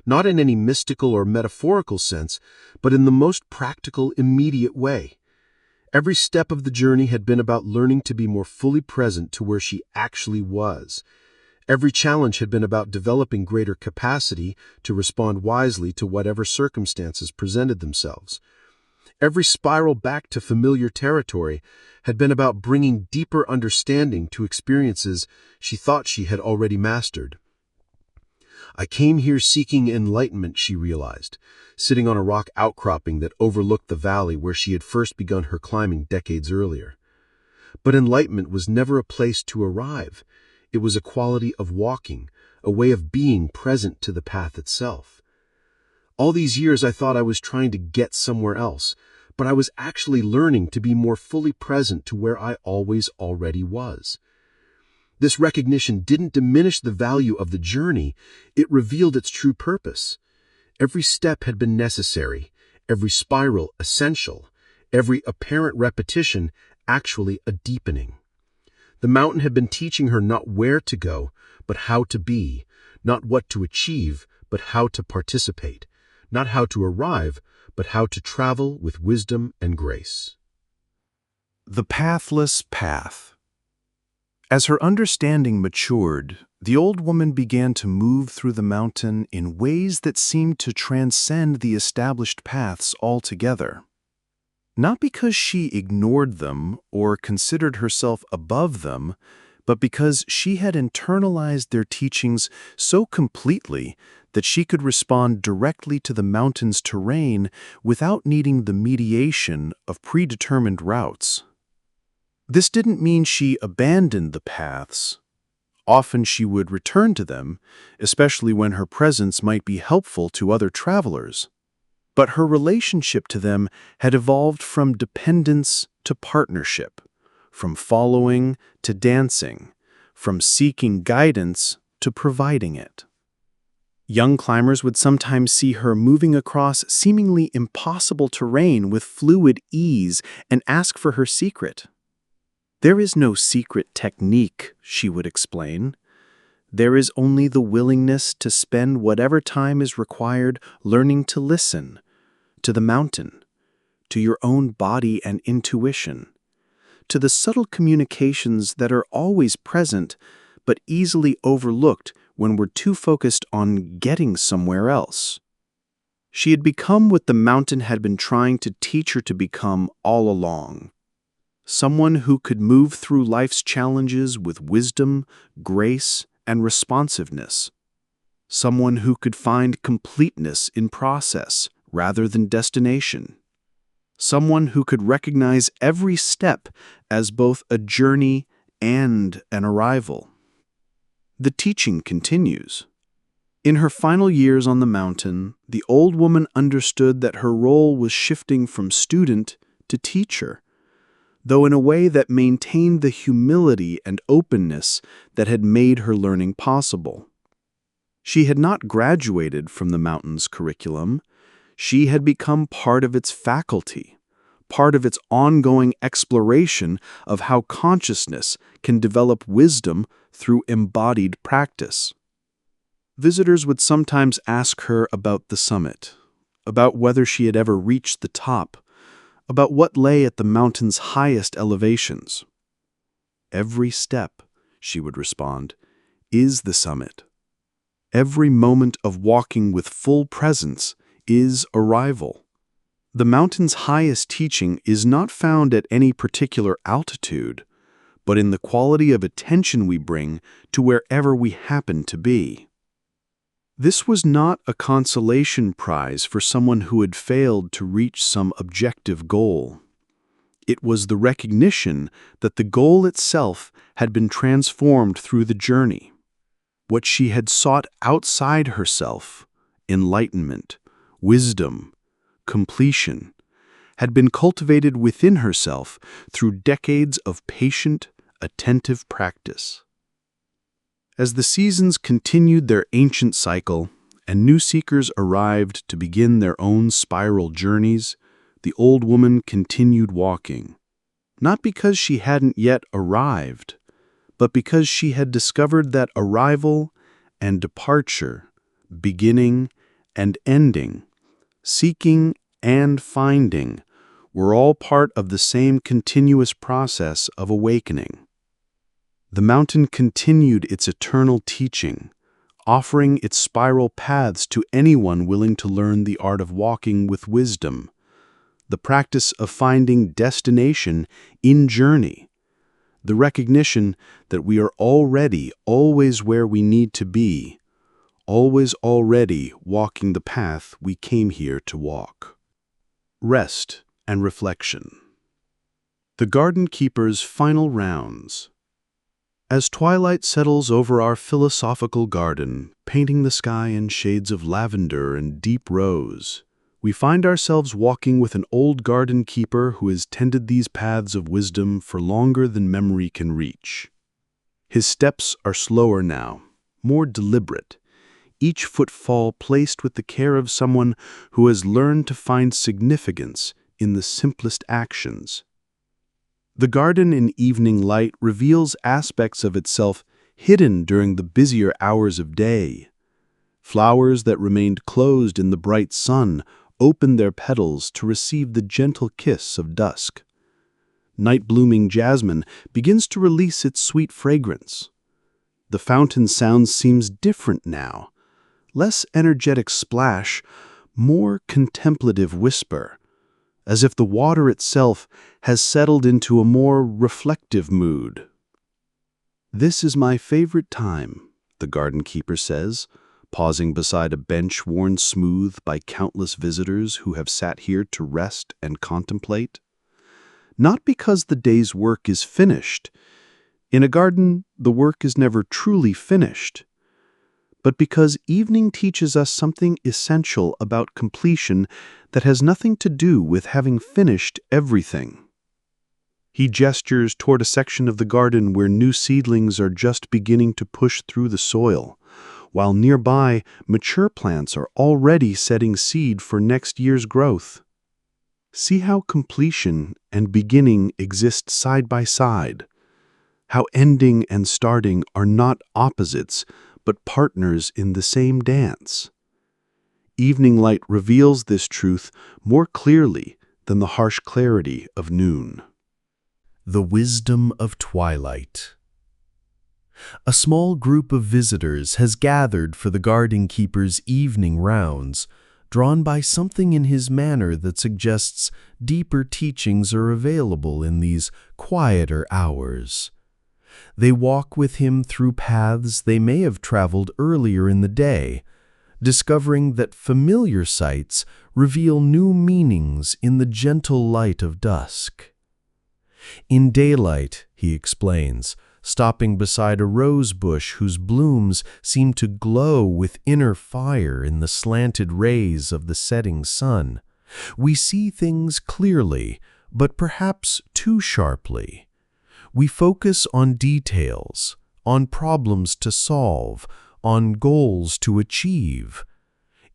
Not in any mystical or metaphorical sense, but in the most practical, immediate way. Every step of the journey had been about learning to be more fully present to where she actually was. Every challenge had been about developing greater capacity to respond wisely to whatever circumstances presented themselves. Every spiral back to familiar territory had been about bringing deeper understanding to experiences she thought she had already mastered. I came here seeking enlightenment, she realized, sitting on a rock outcropping that overlooked the valley where she had first begun her climbing decades earlier. But enlightenment was never a place to arrive. It was a quality of walking, a way of being present to the path itself. All these years I thought I was trying to get somewhere else, but I was actually learning to be more fully present to where I always already was. This recognition didn't diminish the value of the journey, it revealed its true purpose. Every step had been necessary, every spiral essential, every apparent repetition actually a deepening. The mountain had been teaching her not where to go, but how to be, not what to achieve, but how to participate, not how to arrive, but how to travel with wisdom and grace.
The Pathless Path. As her understanding matured, the old woman began to move through the mountain in ways that seemed to transcend the established paths altogether. Not because she ignored them or considered herself above them, but because she had internalized their teachings so completely that she could respond directly to the mountain's terrain without needing the mediation of predetermined routes. This didn't mean she abandoned the paths. Often she would return to them, especially when her presence might be helpful to other travelers. But her relationship to them had evolved from dependence to partnership, from following to dancing, from seeking guidance to providing it. Young climbers would sometimes see her moving across seemingly impossible terrain with fluid ease and ask for her secret. "There is no secret technique," she would explain. "There is only the willingness to spend whatever time is required learning to listen to the mountain, to your own body and intuition, to the subtle communications that are always present but easily overlooked when we're too focused on getting somewhere else." She had become what the mountain had been trying to teach her to become all along. Someone who could move through life's challenges with wisdom, grace, and responsiveness. Someone who could find completeness in process rather than destination. Someone who could recognize every step as both a journey and an arrival. The teaching continues.
In her final years on the mountain, the old woman understood that her role was shifting from student to teacher, though in a way that maintained the humility and openness that had made her learning possible. She had not graduated from the mountain's curriculum. She had become part of its faculty, part of its ongoing exploration of how consciousness can develop wisdom through embodied practice. Visitors would sometimes ask her about the summit, about whether she had ever reached the top, about what lay at the mountain's highest elevations. "Every step," she would respond, "is the summit. Every moment of walking with full presence is arrival." The mountain's highest teaching is not found at any particular altitude, but in the quality of attention we bring to wherever we happen to be. This was not a consolation prize for someone who had failed to reach some objective goal. It was the recognition that the goal itself had been transformed through the journey. What she had sought outside herself, enlightenment, wisdom, completion, had been cultivated within herself through decades of patient, attentive practice. As the seasons continued their ancient cycle and new seekers arrived to begin their own spiral journeys, the old woman continued walking, not because she hadn't yet arrived, but because she had discovered that arrival and departure, beginning and ending, seeking and finding, were all part of the same continuous process of awakening. The mountain continued its eternal teaching, offering its spiral paths to anyone willing to learn the art of walking with wisdom, the practice of finding destination in journey, the recognition that we are already always where we need to be, always already walking the path we came here to walk. Rest and reflection. The garden keeper's final rounds. As twilight settles over our philosophical garden, painting the sky in shades of lavender and deep rose, we find ourselves walking with an old garden keeper who has tended these paths of wisdom for longer than memory can reach. His steps are slower now, more deliberate, each footfall placed with the care of someone who has learned to find significance in the simplest actions. The garden in evening light reveals aspects of itself hidden during the busier hours of day. Flowers that remained closed in the bright sun open their petals to receive the gentle kiss of dusk. Night-blooming jasmine begins to release its sweet fragrance. The fountain sound seems different now, less energetic splash, more contemplative whisper, as if the water itself has settled into a more reflective mood. "This is my favorite time," the garden keeper says, pausing beside a bench worn smooth by countless visitors who have sat here to rest and contemplate. Not because the day's work is finished. In a garden, the work is never truly finished. But because evening teaches us something essential about completion that has nothing to do with having finished everything. He gestures toward a section of the garden where new seedlings are just beginning to push through the soil, while nearby mature plants are already setting seed for next year's growth. See how completion and beginning exist side by side, how ending and starting are not opposites, but partners in the same dance. Evening light reveals this truth more clearly than the harsh clarity of noon. The Wisdom of Twilight. A small group of visitors has gathered for the garden keeper's evening rounds, drawn by something in his manner that suggests deeper teachings are available in these quieter hours. They walk with him through paths they may have traveled earlier in the day, discovering that familiar sights reveal new meanings in the gentle light of dusk. In daylight, he explains,
stopping beside a rose bush whose blooms seem to glow with inner fire in the slanted rays of the setting sun. We see things clearly, but perhaps too sharply. We focus on details, on problems to solve, on goals to achieve.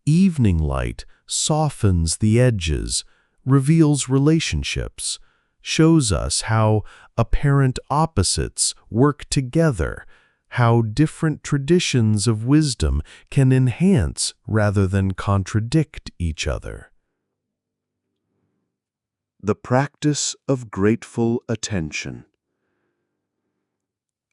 Evening light softens the edges, reveals relationships, shows us how apparent opposites work together, how different traditions of wisdom can enhance rather than contradict each other.
The practice of grateful attention.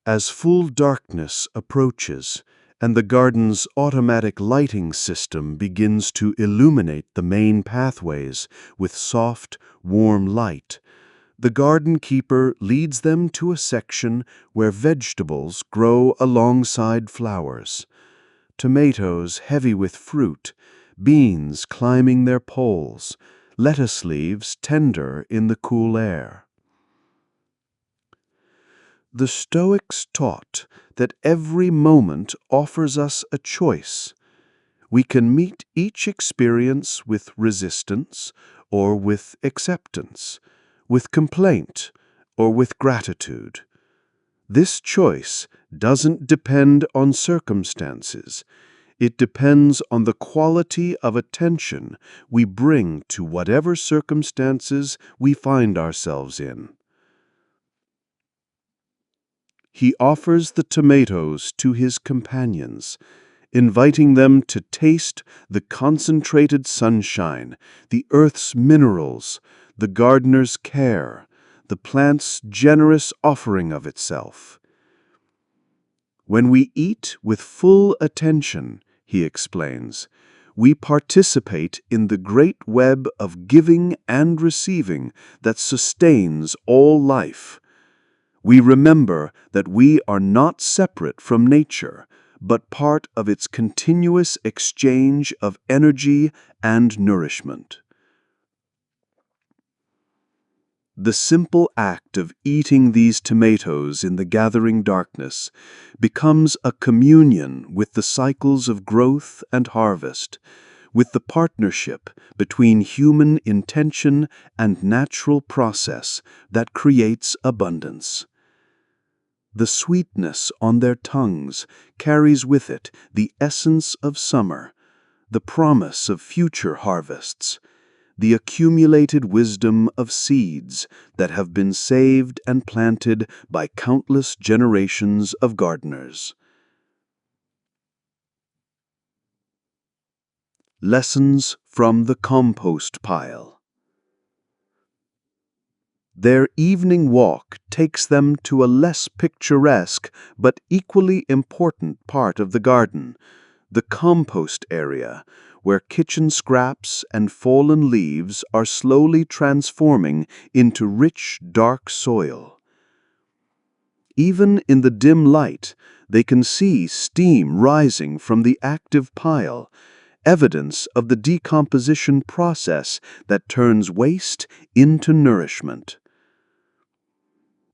As full darkness approaches and the garden's automatic lighting system begins to illuminate the main pathways with soft, warm light, the garden keeper leads them to a section where vegetables grow alongside flowers. Tomatoes heavy with fruit, beans climbing their poles, lettuce leaves tender in the cool air. The Stoics taught that every moment offers us a choice. We can meet each experience with resistance or with acceptance, with complaint or with gratitude. This choice doesn't depend on circumstances. It depends on the quality of attention we bring to whatever circumstances we find ourselves in. He offers the tomatoes to his companions, inviting them to taste the concentrated sunshine, the earth's minerals, the gardener's care, the plant's generous offering of itself. When we eat with full attention, he explains, we participate in the great web of giving and receiving that sustains all life. We remember that we are not separate from nature, but part of its continuous exchange of energy and nourishment. The simple act of eating these tomatoes in the gathering darkness becomes a communion with the cycles of growth and harvest, with the partnership between human intention and natural process that creates abundance. The sweetness on their tongues carries with it the essence of summer, the promise of future harvests, the accumulated wisdom of seeds that have been saved and planted by countless generations of gardeners. Lessons from the Compost Pile. Their evening walk takes them to a less picturesque but equally important part of the garden, the compost area, where kitchen scraps and fallen leaves are slowly transforming into rich, dark soil. Even in the dim light, they can see steam rising from the active pile, evidence of the decomposition process that turns waste into nourishment.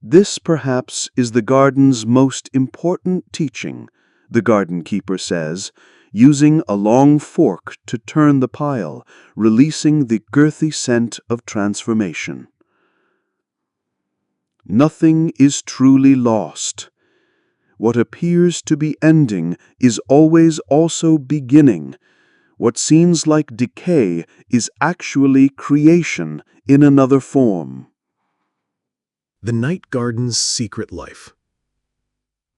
This perhaps is the garden's most important teaching, the garden keeper says, using a long fork to turn the pile, releasing the girthy scent of transformation. Nothing is truly lost. What appears to be ending is always also beginning. What seems like decay is actually creation in another form.
The night garden's secret life.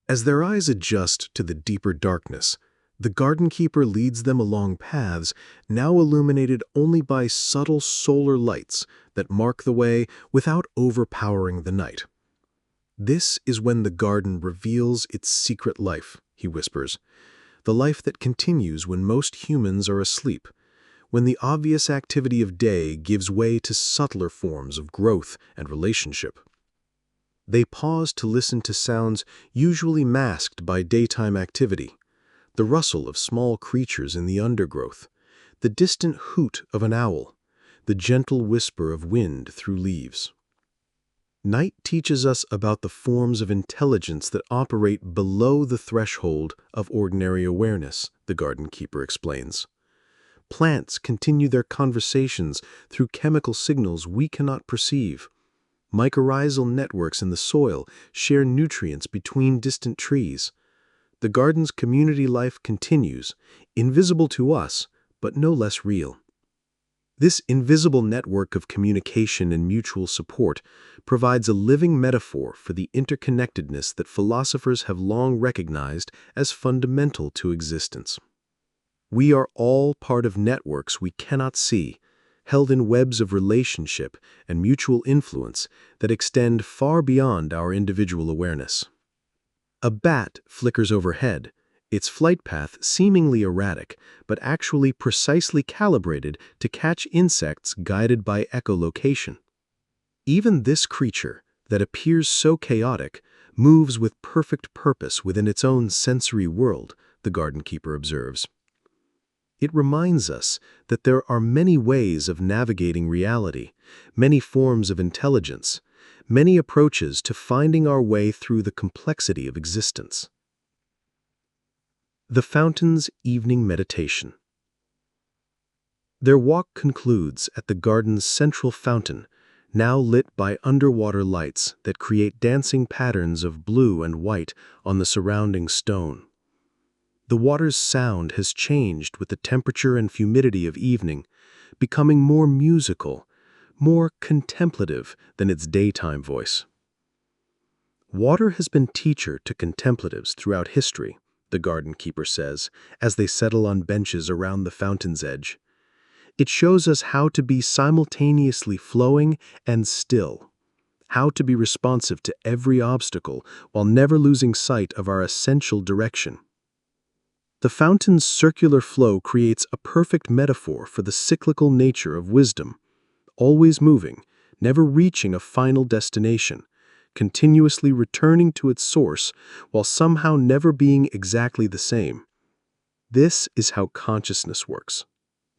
As their eyes adjust to the deeper darkness, the garden keeper leads them along paths now illuminated only by subtle solar lights that mark the way without overpowering the night. This is when the garden reveals its secret life, he whispers, the life that continues when most humans are asleep, when the obvious activity of day gives way to subtler forms of growth and relationship. They pause to listen to sounds usually masked by daytime activity, the rustle of small creatures in the undergrowth, the distant hoot of an owl, the gentle whisper of wind through leaves. Night teaches us about the forms of intelligence that operate below the threshold of ordinary awareness, the garden keeper explains. Plants continue their conversations through chemical signals we cannot perceive. Mycorrhizal networks in the soil share nutrients between distant trees. The garden's community life continues, invisible to us, but no less real. This invisible network of communication and mutual support provides a living metaphor for the interconnectedness that philosophers have long recognized as fundamental to existence. We are all part of networks we cannot see, held in webs of relationship and mutual influence that extend far beyond our individual awareness. A bat flickers overhead, its flight path seemingly erratic, but actually precisely calibrated to catch insects guided by echolocation. Even this creature, that appears so chaotic, moves with perfect purpose within its own sensory world, the garden keeper observes. It reminds us that there are many ways of navigating reality, many forms of intelligence, many approaches to finding our way through the complexity of existence. The fountain's evening meditation. Their walk concludes at the garden's central fountain, now lit by underwater lights that create dancing patterns of blue and white on the surrounding stone. The water's sound has changed with the temperature and humidity of evening, becoming more musical, more contemplative than its daytime voice. Water has been teacher to contemplatives throughout history, the garden keeper says, as they settle on benches around the fountain's edge. It shows us how to be simultaneously flowing and still, how to be responsive to every obstacle while never losing sight of our essential direction. The fountain's circular flow creates a perfect metaphor for the cyclical nature of wisdom, always moving, never reaching a final destination, continuously returning to its source while somehow never being exactly the same. This is how consciousness works.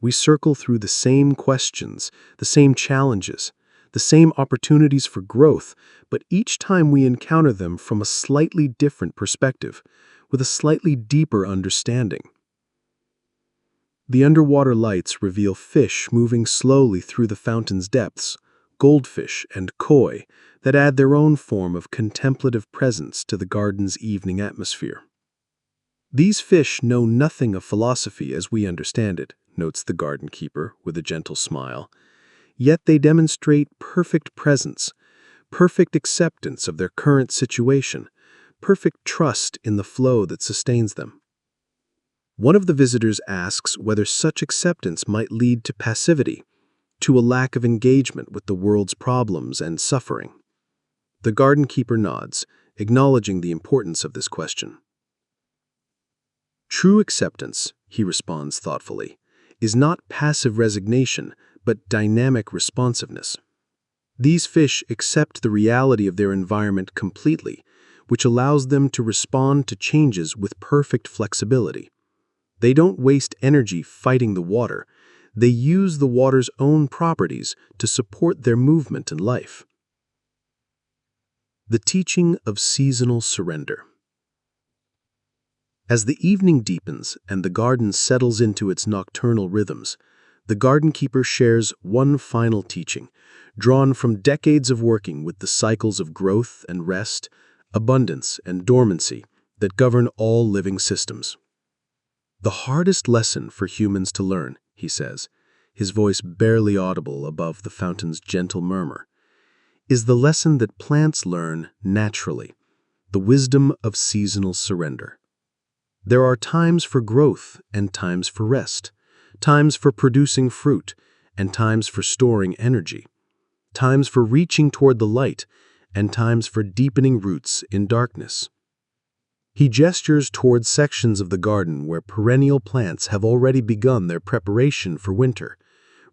We circle through the same questions, the same challenges, the same opportunities for growth, but each time we encounter them from a slightly different perspective, with a slightly deeper understanding. The underwater lights reveal fish moving slowly through the fountain's depths, goldfish and koi, that add their own form of contemplative presence to the garden's evening atmosphere. These fish know nothing of philosophy as we understand it, notes the garden keeper with a gentle smile, yet they demonstrate perfect presence, perfect acceptance of their current situation, perfect trust in the flow that sustains them. One of the visitors asks whether such acceptance might lead to passivity, to a lack of engagement with the world's problems and suffering. The garden keeper nods, acknowledging the importance of this question. True acceptance, he responds thoughtfully, is not passive resignation, but dynamic responsiveness. These fish accept the reality of their environment completely, which allows them to respond to changes with perfect flexibility. They don't waste energy fighting the water. They use the water's own properties to support their movement in life. The teaching of seasonal surrender. As the evening deepens and the garden settles into its nocturnal rhythms, the garden keeper shares one final teaching, drawn from decades of working with the cycles of growth and rest, abundance and dormancy that govern all living systems. The hardest lesson for humans to learn, he says, his voice barely audible above the fountain's gentle murmur, is the lesson that plants learn naturally, the wisdom of seasonal surrender. There are times for growth and times for rest, times for producing fruit and times for storing energy, times for reaching toward the light and times for deepening roots in darkness. He gestures toward sections of the garden where perennial plants have already begun their preparation for winter,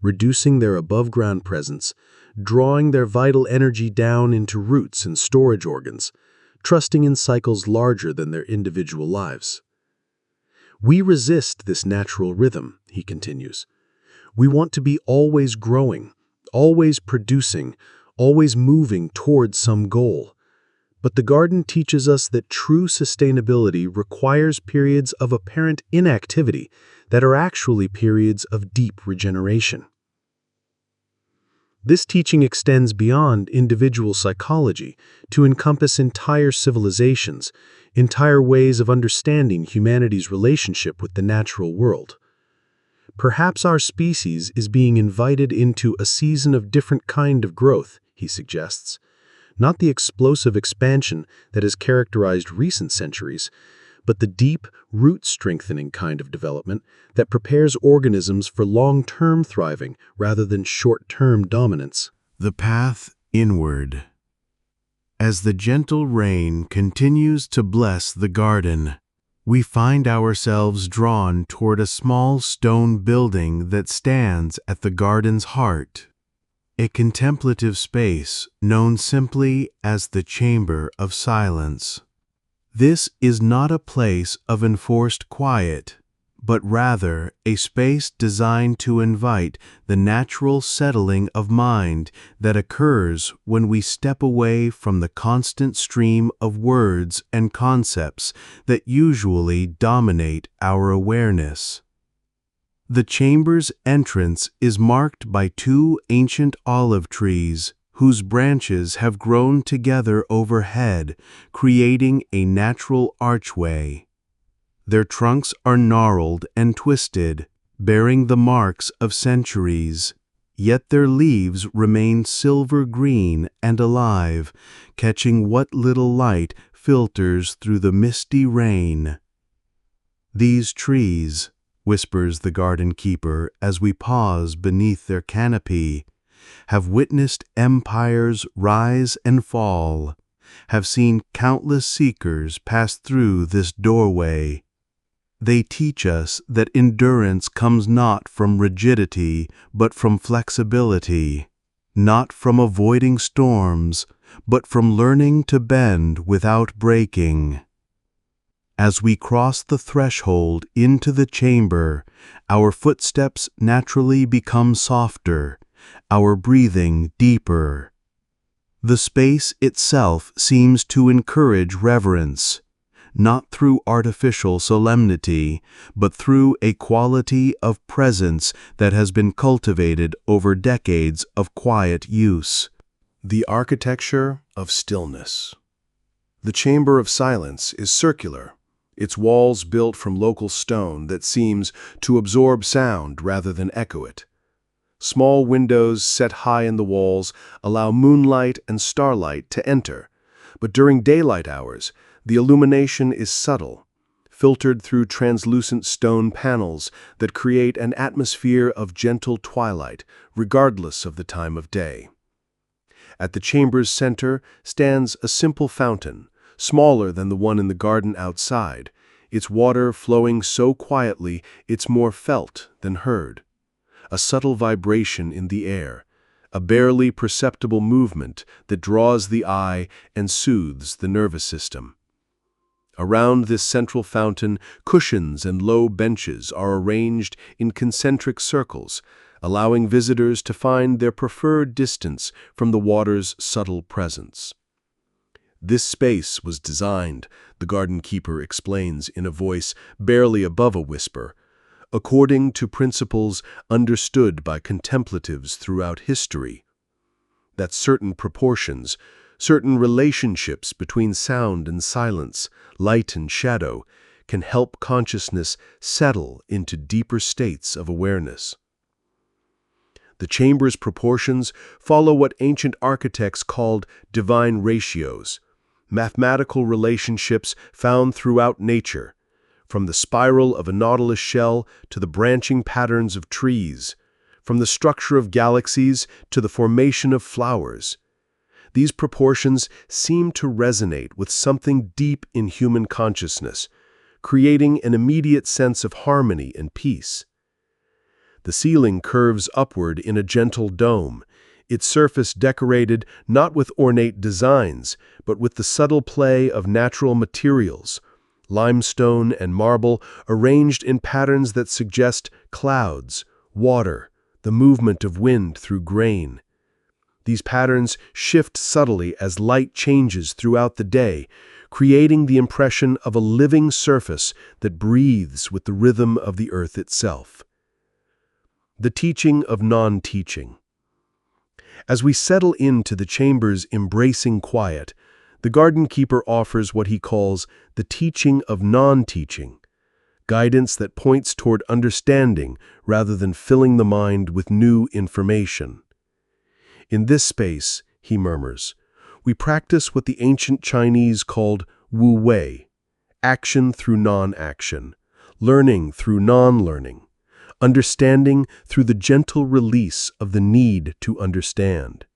reducing their above-ground presence, drawing their vital energy down into roots and storage organs, trusting in cycles larger than their individual lives. We resist this natural rhythm, he continues. We want to be always growing, always producing, always moving towards some goal. But the garden teaches us that true sustainability requires periods of apparent inactivity that are actually periods of deep regeneration. This teaching extends beyond individual psychology to encompass entire civilizations, entire ways of understanding humanity's relationship with the natural world. Perhaps our species is being invited into a season of different kind of growth, he suggests. Not the explosive expansion that has characterized recent centuries, but the deep, root-strengthening kind of development that prepares organisms for long-term thriving rather than short-term dominance.
The path inward. As the gentle rain continues to bless the garden, we find ourselves drawn toward a small stone building that stands at the garden's heart. A contemplative space known simply as the Chamber of Silence. This is not a place of enforced quiet, but rather a space designed to invite the natural settling of mind that occurs when we step away from the constant stream of words and concepts that usually dominate our awareness. The chamber's entrance is marked by two ancient olive trees whose branches have grown together overhead, creating a natural archway. Their trunks are gnarled and twisted, bearing the marks of centuries, yet their leaves remain silver green and alive, catching what little light filters through the misty rain. These trees, whispers the garden keeper as we pause beneath their canopy, have witnessed empires rise and fall, have seen countless seekers pass through this doorway. They teach us that endurance comes not from rigidity, but from flexibility, not from avoiding storms, but from learning to bend without breaking. As we cross the threshold into the chamber, our footsteps naturally become softer, our breathing deeper. The space itself seems to encourage reverence, not through artificial solemnity, but through a quality of presence that has been cultivated over decades of quiet use.
The Architecture of Stillness. The Chamber of Silence is circular, its walls built from local stone that seems to absorb sound rather than echo it. Small windows set high in the walls allow moonlight and starlight to enter, but during daylight hours, the illumination is subtle, filtered through translucent stone panels that create an atmosphere of gentle twilight, regardless of the time of day. At the chamber's center stands a simple fountain, smaller than the one in the garden outside, its water flowing so quietly it's more felt than heard. A subtle vibration in the air, a barely perceptible movement that draws the eye and soothes the nervous system. Around this central fountain, cushions and low benches are arranged in concentric circles, allowing visitors to find their preferred distance from the water's subtle presence. This space was designed, the garden keeper explains in a voice barely above a whisper, according to principles understood by contemplatives throughout history, that certain proportions, certain relationships between sound and silence, light and shadow, can help consciousness settle into deeper states of awareness. The chamber's proportions follow what ancient architects called divine ratios, mathematical relationships found throughout nature, from the spiral of a nautilus shell to the branching patterns of trees, from the structure of galaxies to the formation of flowers. These proportions seem to resonate with something deep in human consciousness, creating an immediate sense of harmony and peace. The ceiling curves upward in a gentle dome, its surface decorated not with ornate designs, but with the subtle play of natural materials, limestone and marble arranged in patterns that suggest clouds, water, the movement of wind through grain.
These patterns shift subtly as light changes throughout the day, creating the impression of a living surface that breathes with the rhythm of the earth itself. The teaching of non-teaching. As we settle into the chamber's embracing quiet, the garden keeper offers what he calls the teaching of non-teaching, guidance that points toward understanding rather than filling the mind with new information. In this space, he murmurs, we practice what the ancient Chinese called wu wei, action through non-action, learning through non-learning, understanding through the gentle release of the need to understand.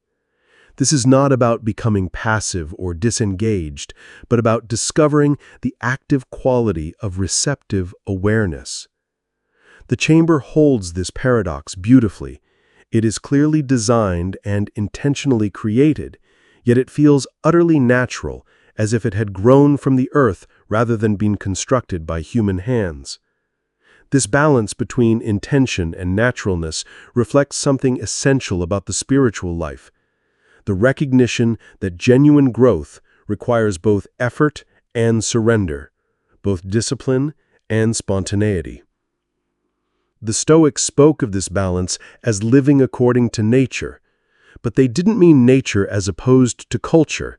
This is not about becoming passive or disengaged, but about discovering the active quality of receptive awareness. The chamber holds this paradox beautifully. It is clearly designed and intentionally created, yet it feels utterly natural, as if it had grown from the earth rather than been constructed by human hands. This balance between intention and naturalness reflects something essential about the spiritual life: the recognition that genuine growth requires both effort and surrender, both discipline and spontaneity. The Stoics spoke of this balance as living according to nature, but they didn't mean nature as opposed to culture.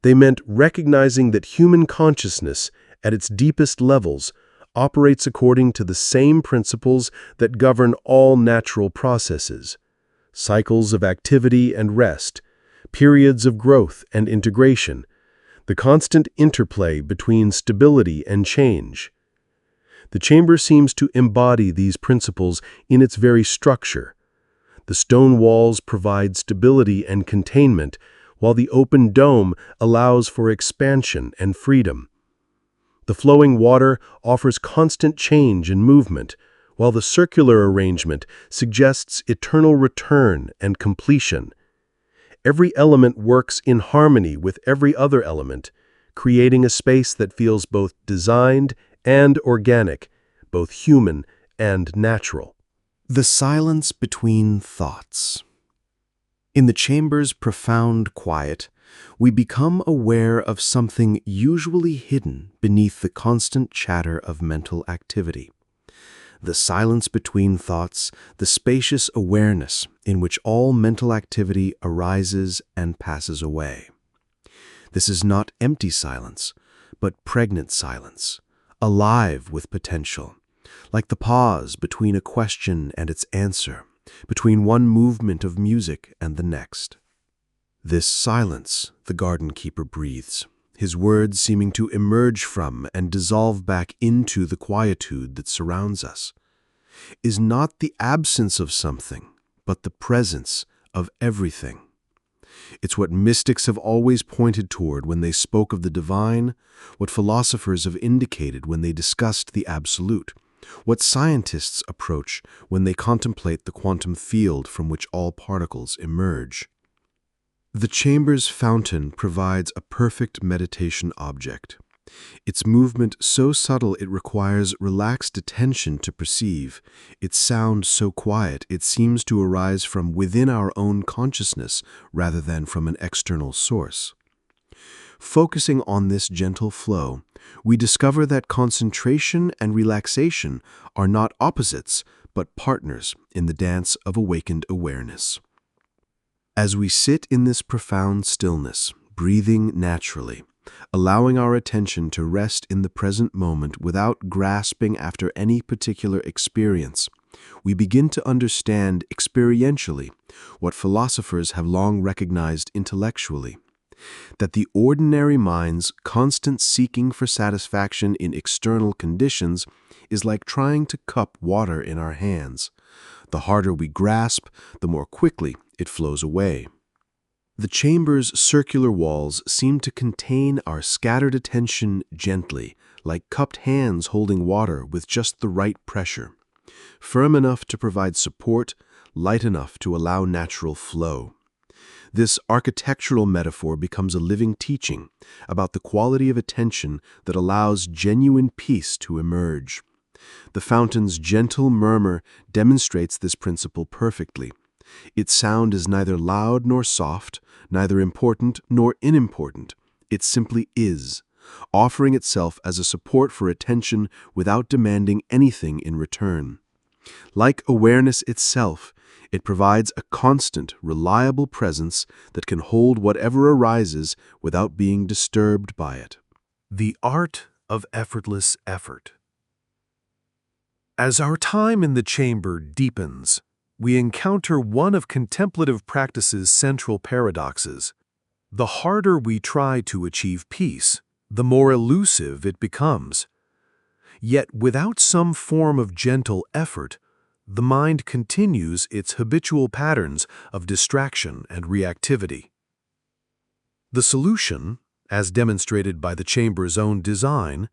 They meant recognizing that human consciousness, at its deepest levels, operates according to the same principles that govern all natural processes: cycles of activity and rest, periods of growth and integration, the constant interplay between stability and change. The chamber seems to embody these principles in its very structure. The stone walls provide stability and containment, while the open dome allows for expansion and freedom. The flowing water offers constant change and movement, while the circular arrangement suggests eternal return and completion. Every element works in harmony with every other element, creating a space that feels both designed and organic, both human and natural.
The silence between thoughts. In the chamber's profound quiet, we become aware of something usually hidden beneath the constant chatter of mental activity. The silence between thoughts, the spacious awareness in which all mental activity arises and passes away. This is not empty silence, but pregnant silence, alive with potential, like the pause between a question and its answer, between one movement of music and the next. This silence, the garden keeper breathes, his words seeming to emerge from and dissolve back into the quietude that surrounds us, is not the absence of something, but the presence of everything. It's what mystics have always pointed toward when they spoke of the divine, what philosophers have indicated when they discussed the absolute, what scientists approach when they contemplate the quantum field from which all particles emerge. The chamber's fountain provides a perfect meditation object. Its movement so subtle it requires relaxed attention to perceive, its sound so quiet it seems to arise from within our own consciousness rather than from an external source. Focusing on this gentle flow, we discover that concentration and relaxation are not opposites, but partners in the dance of awakened awareness. As we sit in this profound stillness, breathing naturally, allowing our attention to rest in the present moment without grasping after any particular experience, we begin to understand experientially what philosophers have long recognized intellectually: that the ordinary mind's constant seeking for satisfaction in external conditions is like trying to cup water in our hands. The harder we grasp, the more quickly it flows away. The chamber's circular walls seem to contain our scattered attention gently, like cupped hands holding water with just the right pressure, firm enough to provide support, light enough to allow natural flow. This architectural metaphor becomes a living teaching about the quality of attention that allows genuine peace to emerge. The fountain's gentle murmur demonstrates this principle perfectly. Its sound is neither loud nor soft, neither important nor unimportant. It simply is, offering itself as a support for attention without demanding anything in return. Like awareness itself, it provides a constant, reliable presence that can hold whatever arises without being disturbed by it.
The Art of Effortless Effort. As our time in the chamber deepens, we encounter one of contemplative practice's central paradoxes. The harder we try to achieve peace, the more elusive it becomes. Yet without some form of gentle effort, the mind continues its habitual patterns of distraction and reactivity. The solution, as demonstrated by the chamber's own design,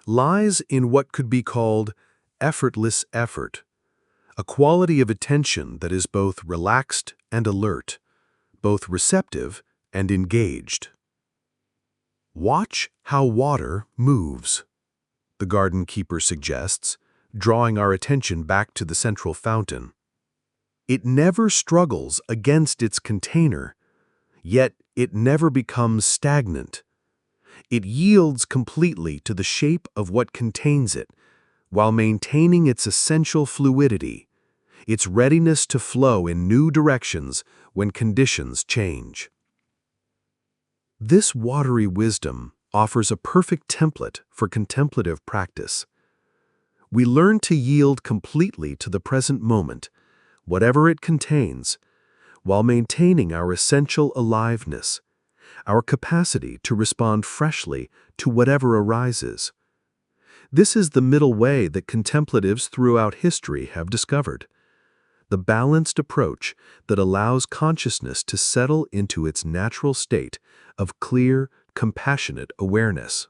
lies in what could be called effortless effort, a quality of attention that is both relaxed and alert, both receptive and engaged. Watch how water moves, the garden keeper suggests, drawing our attention back to the central fountain. It never struggles against its container, yet it never becomes stagnant. It yields completely to the shape of what contains it, while maintaining its essential fluidity, its readiness to flow in new directions when conditions change. This watery wisdom offers a perfect template for contemplative practice. We learn to yield completely to the present moment, whatever it contains, while maintaining our essential aliveness, our capacity to respond freshly to whatever arises. This is the middle way that contemplatives throughout history have discovered, the balanced approach that allows consciousness to settle into its natural state of clear, compassionate awareness.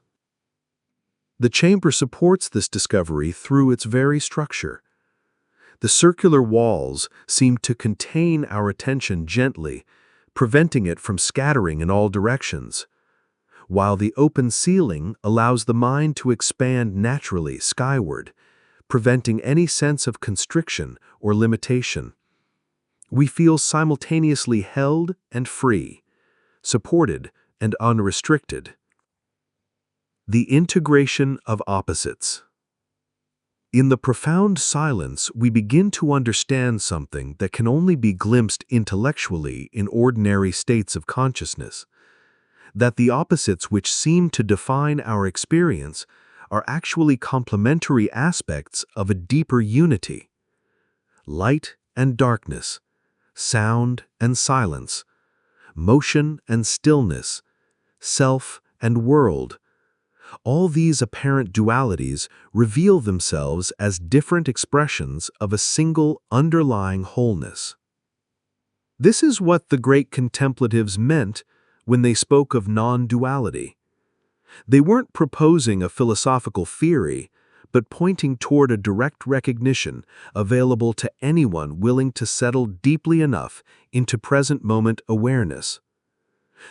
The chamber supports this discovery through its very structure. The circular walls seem to contain our attention gently, preventing it from scattering in all directions, while the open ceiling allows the mind to expand naturally skyward, preventing any sense of constriction or limitation. We feel simultaneously held and free, supported and unrestricted. The integration of opposites. In the profound silence, we begin to understand something that can only be glimpsed intellectually in ordinary states of consciousness, that the opposites which seem to define our experience are actually complementary aspects of a deeper unity. Light and darkness, sound and silence, motion and stillness, self and world. All these apparent dualities reveal themselves as different expressions of a single underlying wholeness. This is what the great contemplatives meant when they spoke of non-duality. They weren't proposing a philosophical theory, but pointing toward a direct recognition available to anyone willing to settle deeply enough into present-moment awareness.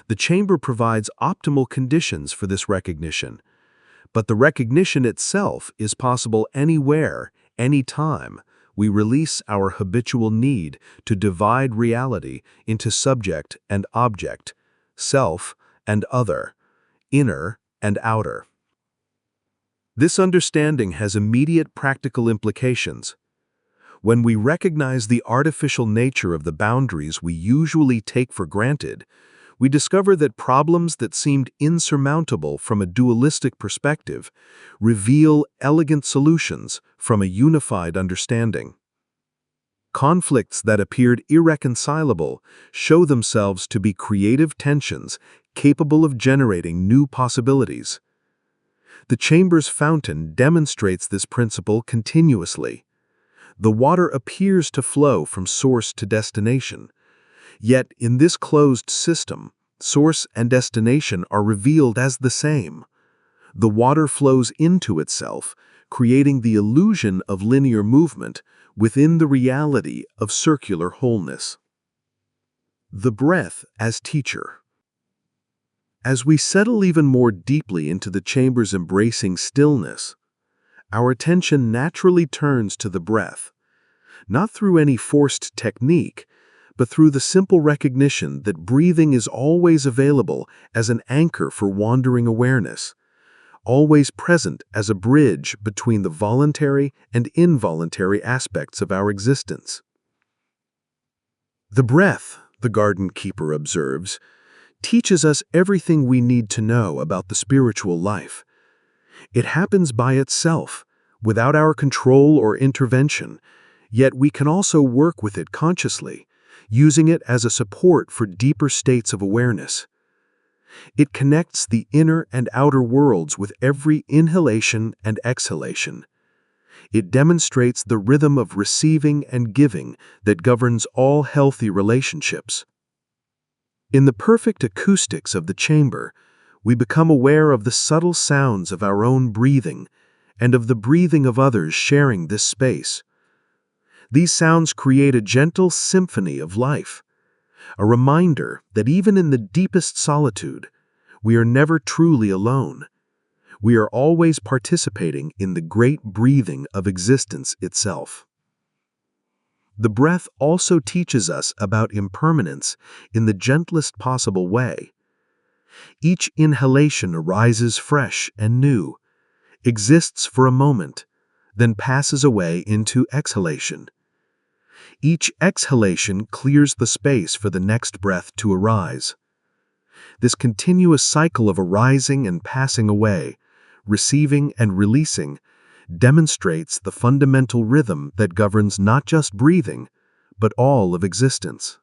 The chamber provides optimal conditions for this recognition, but the recognition itself is possible anywhere, anytime we release our habitual need to divide reality into subject and object, self and other, inner and outer. This understanding has immediate practical implications. When we recognize the artificial nature of the boundaries we usually take for granted, we discover that problems that seemed insurmountable from a dualistic perspective reveal elegant solutions from a unified understanding. Conflicts that appeared irreconcilable show themselves to be creative tensions capable of generating new possibilities. The chamber's fountain demonstrates this principle continuously. The water appears to flow from source to destination. Yet, in this closed system, source and destination are revealed as the same. The water flows into itself, creating the illusion of linear movement within the reality of circular wholeness. The breath as teacher. As we settle even more deeply into the chamber's embracing stillness, our attention naturally turns to the breath, not through any forced technique, but through the simple recognition that breathing is always available as an anchor for wandering awareness, always present as a bridge between the voluntary and involuntary aspects of our existence. The breath, the garden keeper observes, teaches us everything we need to know about the spiritual life. It happens by itself, without our control or intervention, yet we can also work with it consciously, using it as a support for deeper states of awareness. It connects the inner and outer worlds with every inhalation and exhalation. It demonstrates the rhythm of receiving and giving that governs all healthy relationships. In the perfect acoustics of the chamber, we become aware of the subtle sounds of our own breathing and of the breathing of others sharing this space. These sounds create a gentle symphony of life, a reminder that even in the deepest solitude, we are never truly alone. We are always participating in the great breathing of existence itself. The breath also teaches us about impermanence in the gentlest possible way. Each inhalation arises fresh and new, exists for a moment, then passes away into exhalation. Each exhalation clears the space for the next breath to arise. This continuous cycle of arising and passing away, receiving and releasing, demonstrates the fundamental rhythm that governs not just breathing, but all of existence.